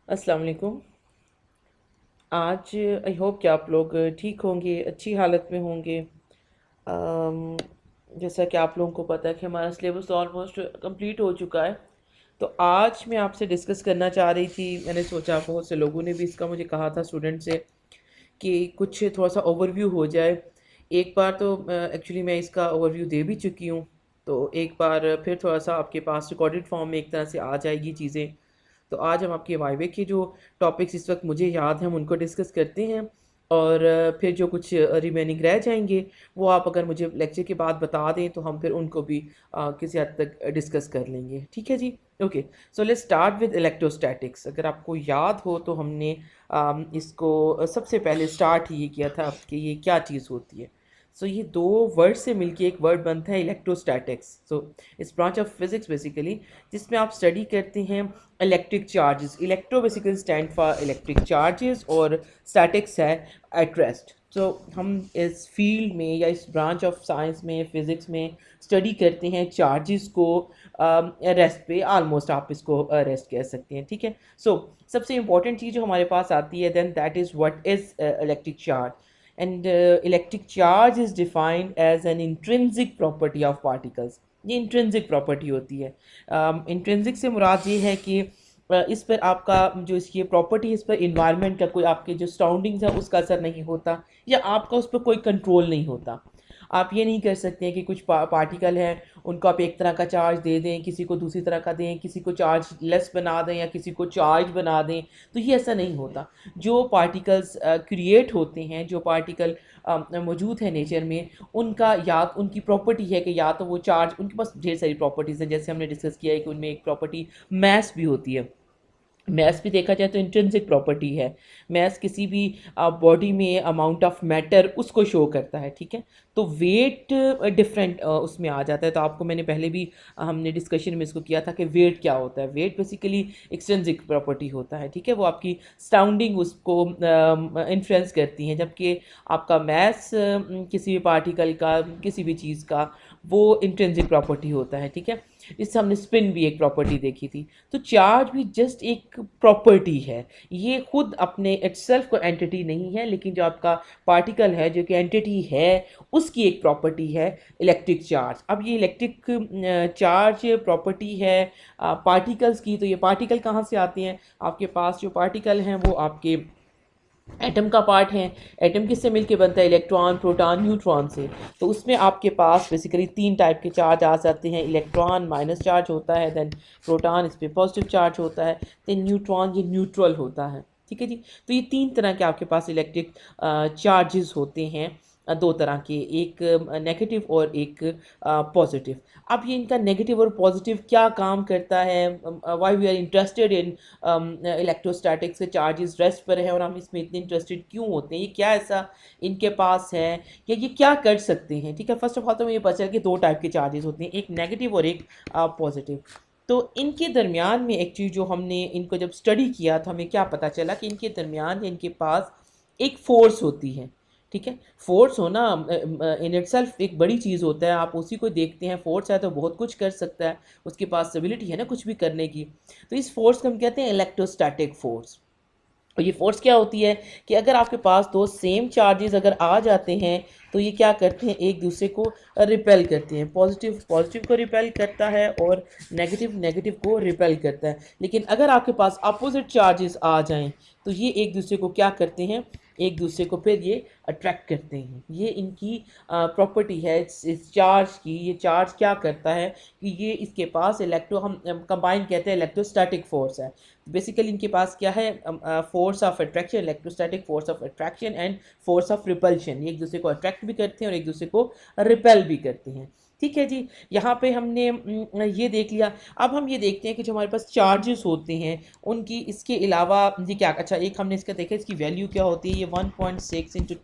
अस्सलाम वालेकुम। आज आई होप कि आप लोग ठीक होंगे, अच्छी हालत में होंगे। अम, जैसा कि आप लोगों को पता है कि हमारा सिलेबस ऑलमोस्ट कंप्लीट हो चुका है। तो आज मैं आपसे डिस्कस करना चाह रही थी, मैंने सोचा बहुत से लोगों ने भी इसका मुझे कहा था स्टूडेंट से कि कुछ थोड़ा सा ओवरव्यू हो जाए। एक बार तो एक्चुअली मैं इसका ओवरव्यू दे भी चुकी हूँ, तो एक बार फिर थोड़ा सा आपके पास रिकॉर्डेड फॉर्म में एक तरह से आ जाएगी चीज़ें। तो आज हम आपके वाइवे के जो टॉपिक्स इस वक्त मुझे याद हैं हम उनको डिस्कस करते हैं, और फिर जो कुछ रिमेनिंग रह जाएंगे वो आप अगर मुझे लेक्चर के बाद बता दें तो हम फिर उनको भी किसी हद तक डिस्कस कर लेंगे। ठीक है जी। Okay, so let's start with electrostatics. अगर आपको याद हो तो हमने इसको सबसे पहले स्टार्ट ही ये किया था कि ये क्या चीज़ होती है। सो ये दो वर्ड से मिलके एक वर्ड बनता है इलेक्ट्रोस्टैटिक्स। सो इस ब्रांच ऑफ फिजिक्स बेसिकली जिसमें आप स्टडी करते हैं electric charges. Electro basically stand for electric charges और स्टैटिक्स है एट रेस्ट। तो हम इस फील्ड में या इस ब्रांच ऑफ साइंस में फिज़िक्स में स्टडी करते हैं चार्जेस को रेस्ट पे। आलमोस्ट आप इसको रेस्ट कह सकते हैं। ठीक है। सो सबसे इंपॉर्टेंट चीज़ जो हमारे पास आती है then that is what is electric charge. And electric charge is defined as an intrinsic property of particles. ये इंट्रिंसिक प्रॉपर्टी होती है। इंट्रिंसिक से मुराद ये है कि इस पर आपका जो इसकी प्रॉपर्टी है, इस पर इन्वायरमेंट का कोई आपके जो सराउंडिंग्स है उसका असर नहीं होता, या आपका उस पर कोई कंट्रोल नहीं होता। आप ये नहीं कर सकते हैं कि कुछ पार्टिकल हैं उनको आप एक तरह का चार्ज दे दें, किसी को दूसरी तरह का दें, किसी को चार्ज लेस बना दें या किसी को चार्ज बना दें। तो ये ऐसा नहीं होता। जो पार्टिकल्स क्रिएट होते हैं, जो पार्टिकल मौजूद है नेचर में, उनका या उनकी प्रॉपर्टी है कि या तो वो चार्ज, उनके पास ढेर सारी प्रॉपर्टीज़ हैं। जैसे हमने डिस्कस किया है कि उनमें एक प्रॉपर्टी मैस भी होती है। मैथ भी देखा जाए तो इंट्रिंसिक प्रॉपर्टी है। मैथ किसी भी बॉडी में अमाउंट ऑफ मैटर उसको शो करता है। ठीक है। तो वेट डिफरेंट उसमें आ जाता है। तो आपको मैंने पहले भी हमने डिस्कशन में इसको किया था कि वेट क्या होता है। वेट बेसिकली एक्सट्रिंसिक प्रॉपर्टी होता है। ठीक है। वो आपकी साउंडिंग उसको इन्फ्लुएंस करती हैं, जबकि आपका मैथ्स किसी भी पार्टिकल का, किसी भी चीज़ का, वो इंट्रिंसिक प्रॉपर्टी होता है। ठीक है। इससे हमने स्पिन भी एक प्रॉपर्टी देखी थी। तो चार्ज भी जस्ट एक प्रॉपर्टी है। ये खुद अपने इटसेल्फ को एंटिटी नहीं है, लेकिन जो आपका पार्टिकल है जो कि एंटिटी है उसकी एक प्रॉपर्टी है इलेक्ट्रिक चार्ज। अब ये इलेक्ट्रिक चार्ज प्रॉपर्टी है पार्टिकल्स की। तो ये पार्टिकल कहाँ से आते हैं? आपके पास जो पार्टिकल हैं वो आपके एटम का पार्ट है। एटम किससे मिलके बनता है? इलेक्ट्रॉन, प्रोटॉन, न्यूट्रॉन से। तो उसमें आपके पास बेसिकली तीन टाइप के चार्ज आ जाते हैं। इलेक्ट्रॉन माइनस चार्ज होता है, देन प्रोटॉन इस पर पॉजिटिव चार्ज होता है, देन न्यूट्रॉन ये न्यूट्रल होता है। ठीक है जी। तो ये तीन तरह के आपके पास इलेक्ट्रिक चार्जेस होते हैं, दो तरह के, एक नेगेटिव और एक पॉजिटिव। अब ये इनका नेगेटिव और पॉजिटिव क्या काम करता है, why we are interested in electrostatics के चार्जेस रेस्ट पर है और हम इसमें इतने इंटरेस्टेड क्यों होते हैं, ये क्या ऐसा इनके पास है, या ये क्या कर सकते हैं। ठीक है। फर्स्ट ऑफ ऑल तो मुझे पता चला कि दो टाइप के चार्जेस होते हैं, एक नेगेटिव और एक पॉजिटिव। तो इनके दरमियान में एक चीज़ जो हमने इनको जब स्टडी किया तो हमें क्या पता चला कि इनके दरमियान इनके पास एक फोर्स होती है। ठीक है। फोर्स होना इन इटसेल्फ एक बड़ी चीज़ होता है। आप उसी को देखते हैं, फोर्स है तो बहुत कुछ कर सकता है, उसके पास एबिलिटी है ना कुछ भी करने की। तो इस फोर्स को हम कहते हैं इलेक्ट्रोस्टैटिक फोर्स। और ये फोर्स क्या होती है कि अगर आपके पास दो सेम चार्जेस अगर आ जाते हैं तो ये क्या करते हैं, एक दूसरे को रिपेल करते हैं। पॉजिटिव पॉजिटिव को रिपेल करता है और नेगेटिव नेगेटिव को रिपेल करता है। लेकिन अगर आपके पास अपोजिट चार्जेस आ जाएं तो ये एक दूसरे को क्या करते हैं, एक दूसरे को फिर ये अट्रैक्ट करते हैं। ये इनकी प्रॉपर्टी है इस चार्ज की। ये चार्ज क्या करता है कि ये इसके पास इलेक्ट्रो, हम कंबाइन कहते हैं इलेक्ट्रोस्टैटिक फोर्स है। बेसिकली इनके पास क्या है, force of attraction, electrostatic force of attraction and force of repulsion. ये एक दूसरे को अट्रैक्ट भी करते हैं और एक दूसरे को रिपेल भी करते हैं। ठीक है जी। यहाँ पे हमने ये देख लिया। अब हम ये देखते हैं कि जो हमारे पास चार्जेस होते हैं उनकी, इसके अलावा ये क्या, अच्छा एक हमने इसका देखा, इसकी वैल्यू क्या होती है। ये 1.6 इंटू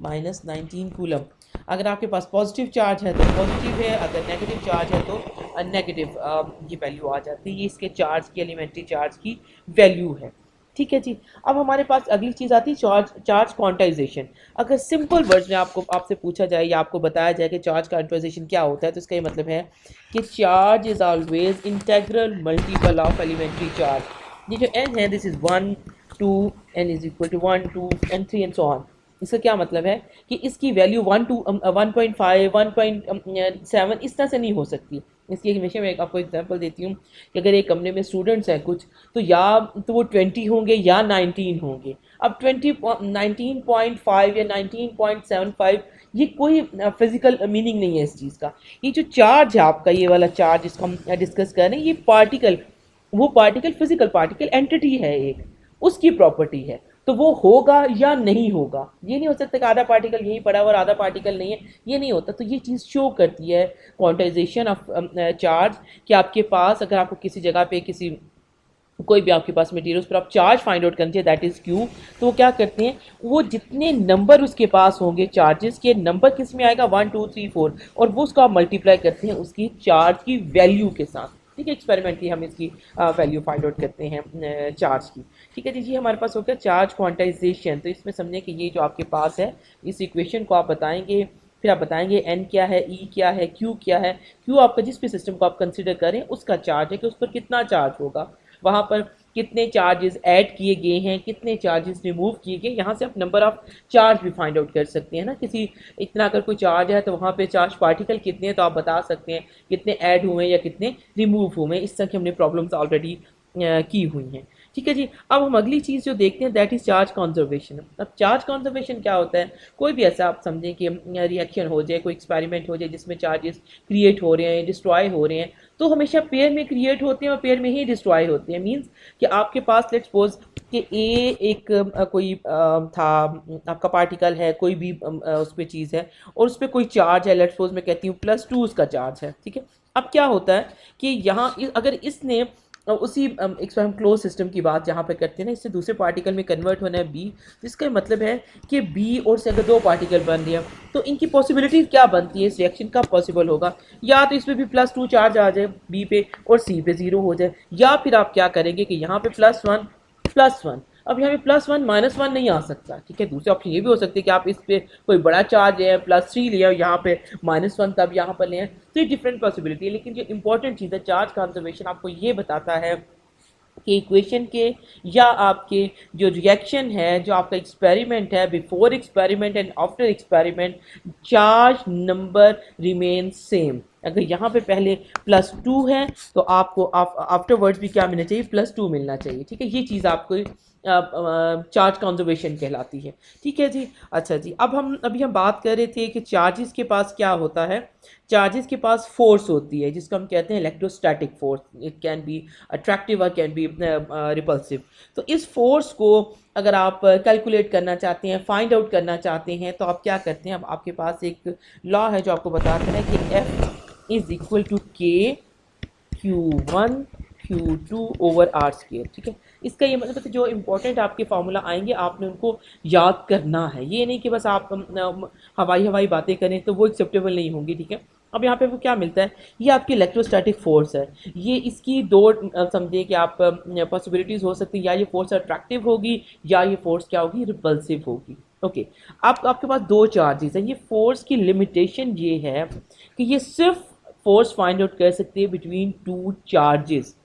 10⁻⁹ कूलम। अगर आपके पास पॉजिटिव चार्ज है तो पॉजिटिव है, अगर नेगेटिव चार्ज है तो नेगेटिव ये वैल्यू आ जाती है। ये इसके चार्ज की, एलिमेंट्री चार्ज की वैल्यू है। ठीक है जी। अब हमारे पास अगली चीज़ आती है चार्ज चार्ज क्वांटाइजेशन। अगर सिंपल वर्ड्स में आपसे पूछा जाए या आपको बताया जाए कि चार्ज क्वांटाइजेशन क्या होता है, तो इसका ये मतलब है कि charge is always integral multiple of elementary charge. ये जो n है this is 1 2 n is equal to 1 2 and 3 and so on. इसका क्या मतलब है कि इसकी वैल्यू 1.5 1.7 इस तरह से नहीं हो सकती। इसकी हमेशा मैं आपको एग्जांपल देती हूँ कि अगर एक कमरे में स्टूडेंट्स हैं कुछ, तो या तो वो 20 होंगे या 19 होंगे। अब 19.5 या 19.75 ये कोई फिजिकल मीनिंग नहीं है इस चीज़ का। ये जो चार्ज है आपका, ये वाला चार्ज जिसको हम डिस्कस कर रहे हैं, ये पार्टिकल, वो पार्टिकल फिजिकल पार्टिकल एंटिटी है एक, उसकी प्रॉपर्टी है। तो वो होगा या नहीं होगा, ये नहीं हो सकता कि आधा पार्टिकल यहीं पड़ा हुआ और आधा पार्टिकल नहीं है, ये नहीं होता। तो ये चीज़ शो करती है क्वांटाइजेशन ऑफ चार्ज, कि आपके पास अगर आपको किसी जगह पे किसी कोई भी आपके पास मटीरियल पर आप चार्ज फाइंड आउट करते हैं दैट इज़ क्यू, तो वो क्या करते हैं, वो जितने नंबर उसके पास होंगे चार्जेस के, नंबर किस में आएगा 1 2 3 4, और वो उसको आप मल्टीप्लाई करते हैं उसकी चार्ज की वैल्यू के साथ। ठीक है, एक्सपेरिमेंटली हम इसकी वैल्यू फाइंड आउट करते हैं चार्ज की। ठीक है जी, हमारे पास हो गया चार्ज क्वांटाइजेशन। तो इसमें समझें कि ये जो आपके पास है, इस इक्वेशन को आप बताएंगे, फिर आप बताएंगे n क्या है, e क्या है, q क्या है। q आपका जिस भी सिस्टम को आप कंसिडर करें उसका चार्ज है कि उस पर कितना चार्ज होगा, वहाँ पर कितने चार्जेस ऐड किए गए हैं, कितने चार्जेस रिमूव किए गए। यहाँ से आप नंबर ऑफ चार्ज भी फाइंड आउट कर सकते हैं ना, किसी इतना अगर कोई चार्ज है तो वहाँ पे चार्ज पार्टिकल कितने हैं तो आप बता सकते हैं कितने ऐड हुए या कितने रिमूव हुए। इस तरह की हमने प्रॉब्लम्स ऑलरेडी की हुई हैं। ठीक है जी, अब हम अगली चीज़ जो देखते हैं दैट इज़ चार्ज कंजर्वेशन। अब चार्ज कंजर्वेशन क्या होता है, कोई भी ऐसा आप समझें कि रिएक्शन हो जाए, कोई एक्सपेरिमेंट हो जाए जिसमें चार्जेस क्रिएट हो रहे हैं, डिस्ट्रॉय हो रहे हैं, तो हमेशा पेयर में क्रिएट होते हैं और पेयर में ही डिस्ट्रॉय होते हैं। मींस कि आपके पास लेट्स सपोज कि ए एक कोई था आपका पार्टिकल है, कोई भी उस पर चीज़ है और उस पर कोई चार्ज है, लेट्स सपोज मैं कहती हूँ +2 उसका चार्ज है। ठीक है, अब क्या होता है कि यहाँ अगर इसने उसी एक हम क्लोज सिस्टम की बात जहाँ पे करते हैं ना, इससे दूसरे पार्टिकल में कन्वर्ट होना है बी, जिसका मतलब है कि बी और से अगर दो पार्टिकल बन रहे हैं तो इनकी पॉसिबिलिटी क्या बनती है, इस रिएक्शन कब पॉसिबल होगा, या तो इसमें भी +2 चार्ज आ जाए बी पे और सी पे 0 हो जाए, या फिर आप क्या करेंगे कि यहाँ पे +1 +1। अब यहाँ पे +1 -1 नहीं आ सकता। ठीक है, दूसरे ऑप्शन ये भी हो सकते हैं कि आप इस पे कोई बड़ा चार्ज है +3 लिया यहाँ पे -1 तब यहाँ पर लें, तो ये डिफरेंट पॉसिबिलिटी है। लेकिन जो इंपॉर्टेंट चीज़ है चार्ज कंजर्वेशन आपको ये बताता है कि इक्वेशन के या आपके जो रिएक्शन है, जो आपका एक्सपेरिमेंट है, before experiment and after experiment charge number remain same. अगर यहाँ पे पहले +2 है तो आपको आफ्टरवर्ड्स भी क्या मिलना चाहिए, +2 मिलना चाहिए। ठीक है, ये चीज़ आपको चार्ज कंजर्वेशन कहलाती है। ठीक है जी, अच्छा जी, अब हम बात कर रहे थे कि चार्जेस के पास क्या होता है, चार्जेस के पास फोर्स होती है जिसको हम कहते हैं electrostatic force. It can be attractive और कैन बी रिपल्सिव। तो इस फोर्स को अगर आप कैलकुलेट करना चाहते हैं, फाइंड आउट करना चाहते हैं, तो आप क्या करते हैं, अब आपके पास एक लॉ है जो आपको बताता है कि F इज इक्वल टू के Q1 Q2/r²। ठीक है, इसका ये मतलब जो इंपॉर्टेंट आपके फार्मूला आएंगे आपने उनको याद करना है, ये नहीं कि बस आप हवाई बातें करें तो वो एक्सेप्टेबल नहीं होंगी। ठीक है, अब यहाँ पे वो क्या मिलता है, ये आपकी इलेक्ट्रोस्टैटिक फोर्स है। ये इसकी दो समझिए कि आप पॉसिबिलिटीज़ हो सकती है, या ये फोर्स अट्रैक्टिव होगी या ये फोर्स क्या होगी, रिपल्सिव होगी। ओके, आपके पास दो चार्जेस हैं। ये फोर्स की लिमिटेशन ये है कि ये सिर्फ फोर्स फाइंड आउट कर सकते हैं बिटवीन टू चार्जेस।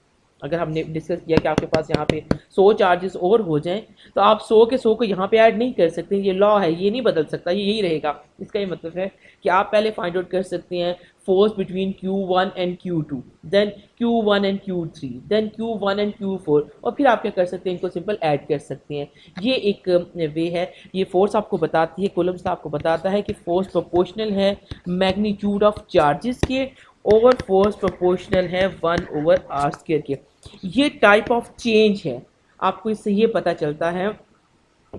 अगर हमने डिस्कस किया कि आपके पास यहाँ पे 100 चार्जेस और हो जाएं तो आप 100 के 100 को यहाँ पे ऐड नहीं कर सकते, ये लॉ है, ये नहीं बदल सकता, ये यही रहेगा। इसका ये मतलब है कि आप पहले फाइंड आउट कर सकते हैं force between Q1 and Q2, then Q1 and Q3, then Q1 and Q4, और फिर आप क्या कर सकते हैं, इनको सिंपल ऐड कर सकते हैं। ये एक वे है। ये फोर्स आपको बताती है, कूलम्स का आपको बताता है कि फोर्स प्रोपोर्शनल है मैग्नीट्यूड ऑफ चार्जेस के, ओवर फोर्स प्रोपोर्शनल है 1/r² के। ये टाइप ऑफ चेंज है, आपको इससे ये पता चलता है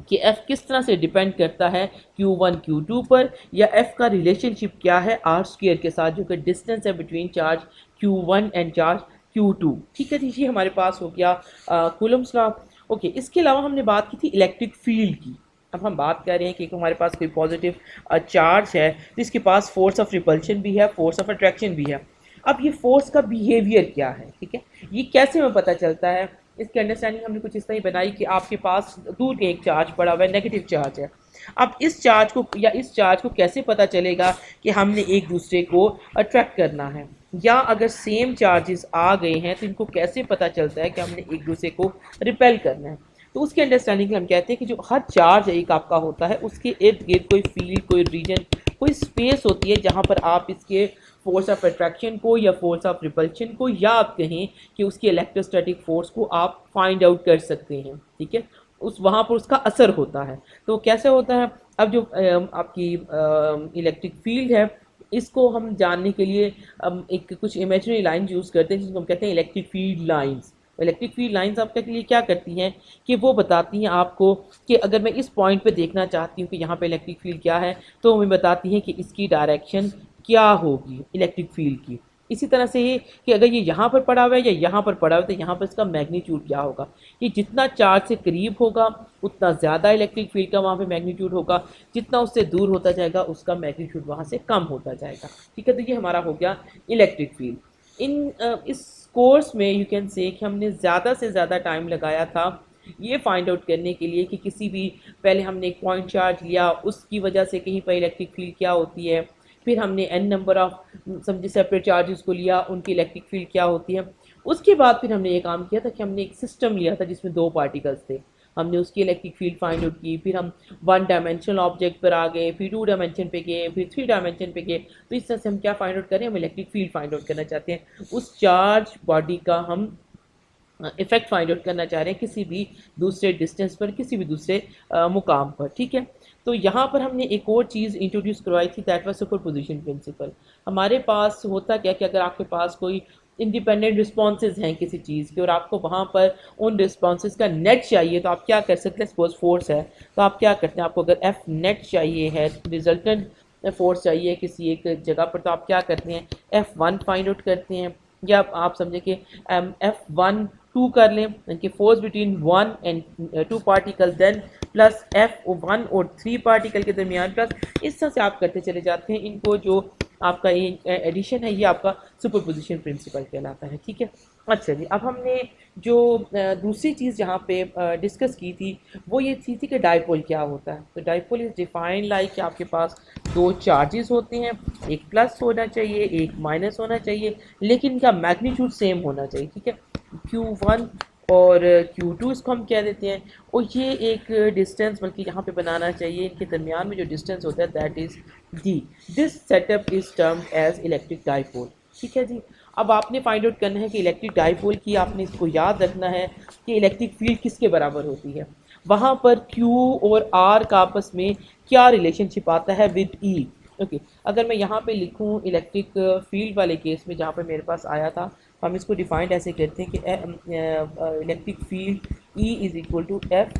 कि F किस तरह से डिपेंड करता है Q1 Q2 पर, या F का रिलेशनशिप क्या है r² के साथ, जो कि डिस्टेंस है between charge Q1 and charge Q2। ठीक है, ये हमारे पास हो गया कूलम्स लॉ। ओके, इसके अलावा हमने बात की थी इलेक्ट्रिक फील्ड की। अब हम बात कर रहे हैं कि हमारे पास कोई पॉजिटिव चार्ज है तो इसके पास फोर्स ऑफ रिपल्शन भी है, फोर्स ऑफ अट्रैक्शन भी है। अब ये फोर्स का बिहेवियर क्या है, ठीक है, ये कैसे हमें पता चलता है, इसकी अंडरस्टैंडिंग हमने कुछ इस तरह बनाई कि आपके पास दूर के एक चार्ज पड़ा हुआ है, नेगेटिव चार्ज है। अब इस चार्ज को कैसे पता चलेगा कि हमने एक दूसरे को अट्रैक्ट करना है, या अगर सेम चार्जेस आ गए हैं तो इनको कैसे पता चलता है कि हमने एक दूसरे को रिपेल करना है। तो उसकी अंडरस्टैंडिंग के लिए हम कहते हैं कि जो हर चार्ज एक आपका होता है उसके इर्द गिर्द कोई फील्ड, कोई रीजन, कोई स्पेस होती है जहाँ पर आप इसके फोर्स ऑफ अट्रैक्शन को या फोर्स ऑफ रिपल्शन को, या आप कहें कि उसकी इलेक्ट्रोस्टैटिक फोर्स को आप फाइंड आउट कर सकते हैं। ठीक है, उस वहाँ पर उसका असर होता है। तो कैसे होता है, अब जो आपकी इलेक्ट्रिक फील्ड है, इसको हम जानने के लिए एक कुछ इमेजिनरी लाइन यूज़ करते हैं जिसको हम कहते हैं electric field lines. Electric field lines आपके लिए क्या करती हैं कि वो बताती हैं आपको कि अगर मैं इस पॉइंट पे देखना चाहती हूँ कि यहाँ पे इलेक्ट्रिक फील्ड क्या है, तो हमें बताती हैं कि इसकी डायरेक्शन क्या होगी इलेक्ट्रिक फील्ड की। इसी तरह से ये कि अगर ये यहाँ पर पड़ा हुआ है या यहाँ पर पड़ा हुआ है तो यहाँ पर इसका मैग्नीट्यूड क्या होगा। ये जितना चार्ज से करीब होगा उतना ज़्यादा इलेक्ट्रिक फील्ड का वहाँ पे मैग्नीट्यूड होगा, जितना उससे दूर होता जाएगा उसका मैग्नीट्यूड वहाँ से कम होता जाएगा। ठीक है, तो ये हमारा हो गया इलेक्ट्रिक फील्ड। इस कोर्स में यू कैन से कि हमने ज़्यादा से ज़्यादा टाइम लगाया था ये फाइंड आउट करने के लिए कि किसी भी, पहले हमने एक पॉइंट चार्ज लिया, उसकी वजह से कहीं पर इलेक्ट्रिक फील्ड क्या होती है, फिर हमने एन नंबर ऑफ समझे सेपरेट चार्जेस को लिया, उनकी इलेक्ट्रिक फील्ड क्या होती है। उसके बाद फिर हमने ये काम किया था कि हमने एक सिस्टम लिया था जिसमें दो पार्टिकल्स थे, हमने उसकी इलेक्ट्रिक फील्ड फाइंड आउट की, फिर हम वन डायमेंशनल ऑब्जेक्ट पर आ गए, फिर टू डायमेंशन पे गए, फिर थ्री डायमेंशन पे गए। तो इस तरह से हम क्या फाइंड आउट करें, हम इलेक्ट्रिक फील्ड फाइंड आउट करना चाहते हैं, उस चार्ज बॉडी का हम इफेक्ट फाइंड आउट करना चाह रहे हैं किसी भी दूसरे डिस्टेंस पर, किसी भी दूसरे मुकाम पर। ठीक है, तो यहाँ पर हमने एक और चीज़ इंट्रोड्यूस करवाई थी, दैट वाज सुपरपोजिशन प्रिंसिपल। हमारे पास होता क्या कि अगर आपके पास कोई इंडिपेंडेंट रिस्पॉन्सेज हैं किसी चीज़ के और आपको वहाँ पर उन रिस्पॉन्सेज का नेट चाहिए, तो आप क्या कर सकते हैं, सपोज फोर्स है तो आप क्या करते हैं, आपको अगर एफ नेट चाहिए है, रिजल्टेंट फोर्स चाहिए किसी एक जगह पर, तो आप क्या करते हैं, F1 फाइंड आउट करते हैं, या आप समझे कि F1 2 कर लें, यानी force between 1 and 2 particle, then plus F1 और 3 पार्टिकल के दरमियान प्लस, इस तरह से आप करते चले जाते हैं इनको। जो आपका ये एडिशन है ये आपका सुपरपोजिशन प्रिंसिपल कहलाता है। ठीक है, अच्छा जी, अब हमने जो दूसरी चीज़ यहाँ पे डिस्कस की थी वो ये थी कि डाइपोल क्या होता है। तो डाइपोल इज़ डिफाइंड लाइक कि आपके पास दो चार्जेस होते हैं, एक प्लस होना चाहिए, एक माइनस होना चाहिए, लेकिन इनका मैग्नीट्यूड सेम होना चाहिए। ठीक है, Q1 और Q2 इसको हम कह देते हैं, और ये एक डिस्टेंस बल्कि यहाँ पे बनाना चाहिए, इनके दरमियान में जो डिस्टेंस होता है that is D। This setup is termed as electric dipole. ठीक है जी, अब आपने फाइंड आउट करना है कि इलेक्ट्रिक डाइपोल की, आपने इसको याद रखना है कि इलेक्ट्रिक फील्ड किसके बराबर होती है, वहाँ पर Q और R का आपस में क्या रिलेशनशिप आता है विद E। ओके, अगर मैं यहाँ पे लिखूँ इलेक्ट्रिक फील्ड वाले केस में जहाँ पे मेरे पास आया था, हम इसको डिफाइंड ऐसे करते हैं कि electric field E is equal to F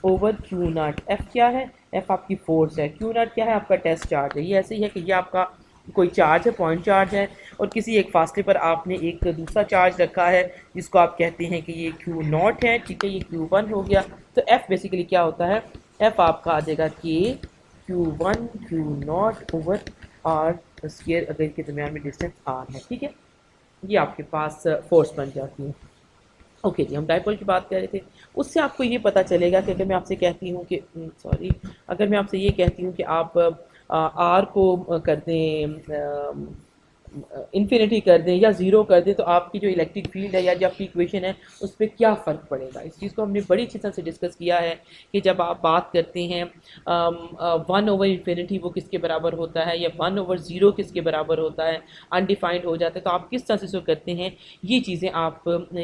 over Q naught. F क्या है, एफ आपकी फोर्स है, क्यू नाट क्या है, आपका टेस्ट चार्ज है। ये ऐसे ही है कि ये आपका कोई चार्ज है, पॉइंट चार्ज है, और किसी एक फासले पर आपने एक दूसरा चार्ज रखा है जिसको आप कहते हैं कि ये क्यू नॉट है। ठीक है, ये क्यू वन हो गया। तो एफ बेसिकली क्या होता है, एफ आपका आ जाएगा के q one q naught over r square, अगर इनके दरमियान में डिस्टेंस आर है। ठीक है, ये आपके पास फोर्स बन जाती है। ओके जी, हम डाइपोल की बात कर रहे थे, उससे आपको ये पता चलेगा कि अगर मैं आपसे कहती हूँ कि सॉरी, अगर मैं आपसे ये कहती हूँ कि आप आर को कर दें इन्फिनिटी कर दें या ज़ीरो कर दें, तो आपकी जो इलेक्ट्रिक फील्ड है या जो आपकी इक्वेशन है उस पर क्या फ़र्क पड़ेगा। इस चीज़ को हमने बड़ी अच्छी तरह से डिस्कस किया है कि जब आप बात करते हैं 1/इन्फिनिटी वो किसके बराबर होता है, या 1/0 किसके बराबर होता है, अनडिफाइंड हो जाता है, तो आप किस तरह से इसको करते हैं। ये चीज़ें आप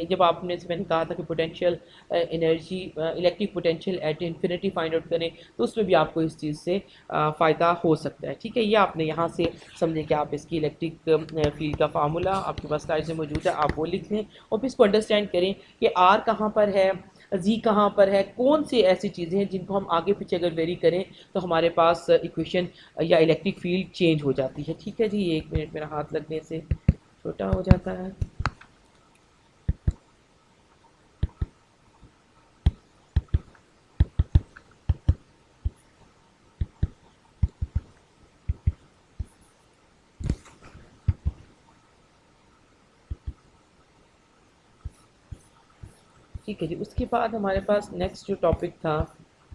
जब आपने से मैंने कहा था कि potential energy, electric potential at infinity find out करें, तो उसमें भी आपको इस चीज़ से फ़ायदा हो सकता है। ठीक है, ये आपने यहाँ से समझें कि आप इसकी इलेक्ट्रिक फील्ड का फार्मूला आपके पास स्लाइड में मौजूद है, आप वो लिख लें और फिर इसको अंडरस्टैंड करें कि आर कहाँ पर है, जी कहाँ पर है, कौन सी ऐसी चीज़ें हैं जिनको हम आगे पीछे अगर वेरी करें तो हमारे पास इक्वेशन या इलेक्ट्रिक फील्ड चेंज हो जाती है। ठीक है जी, ये 1 मिनट मेरा हाथ लगने से छोटा हो जाता है। ठीक है जी, उसके बाद हमारे पास नेक्स्ट जो टॉपिक था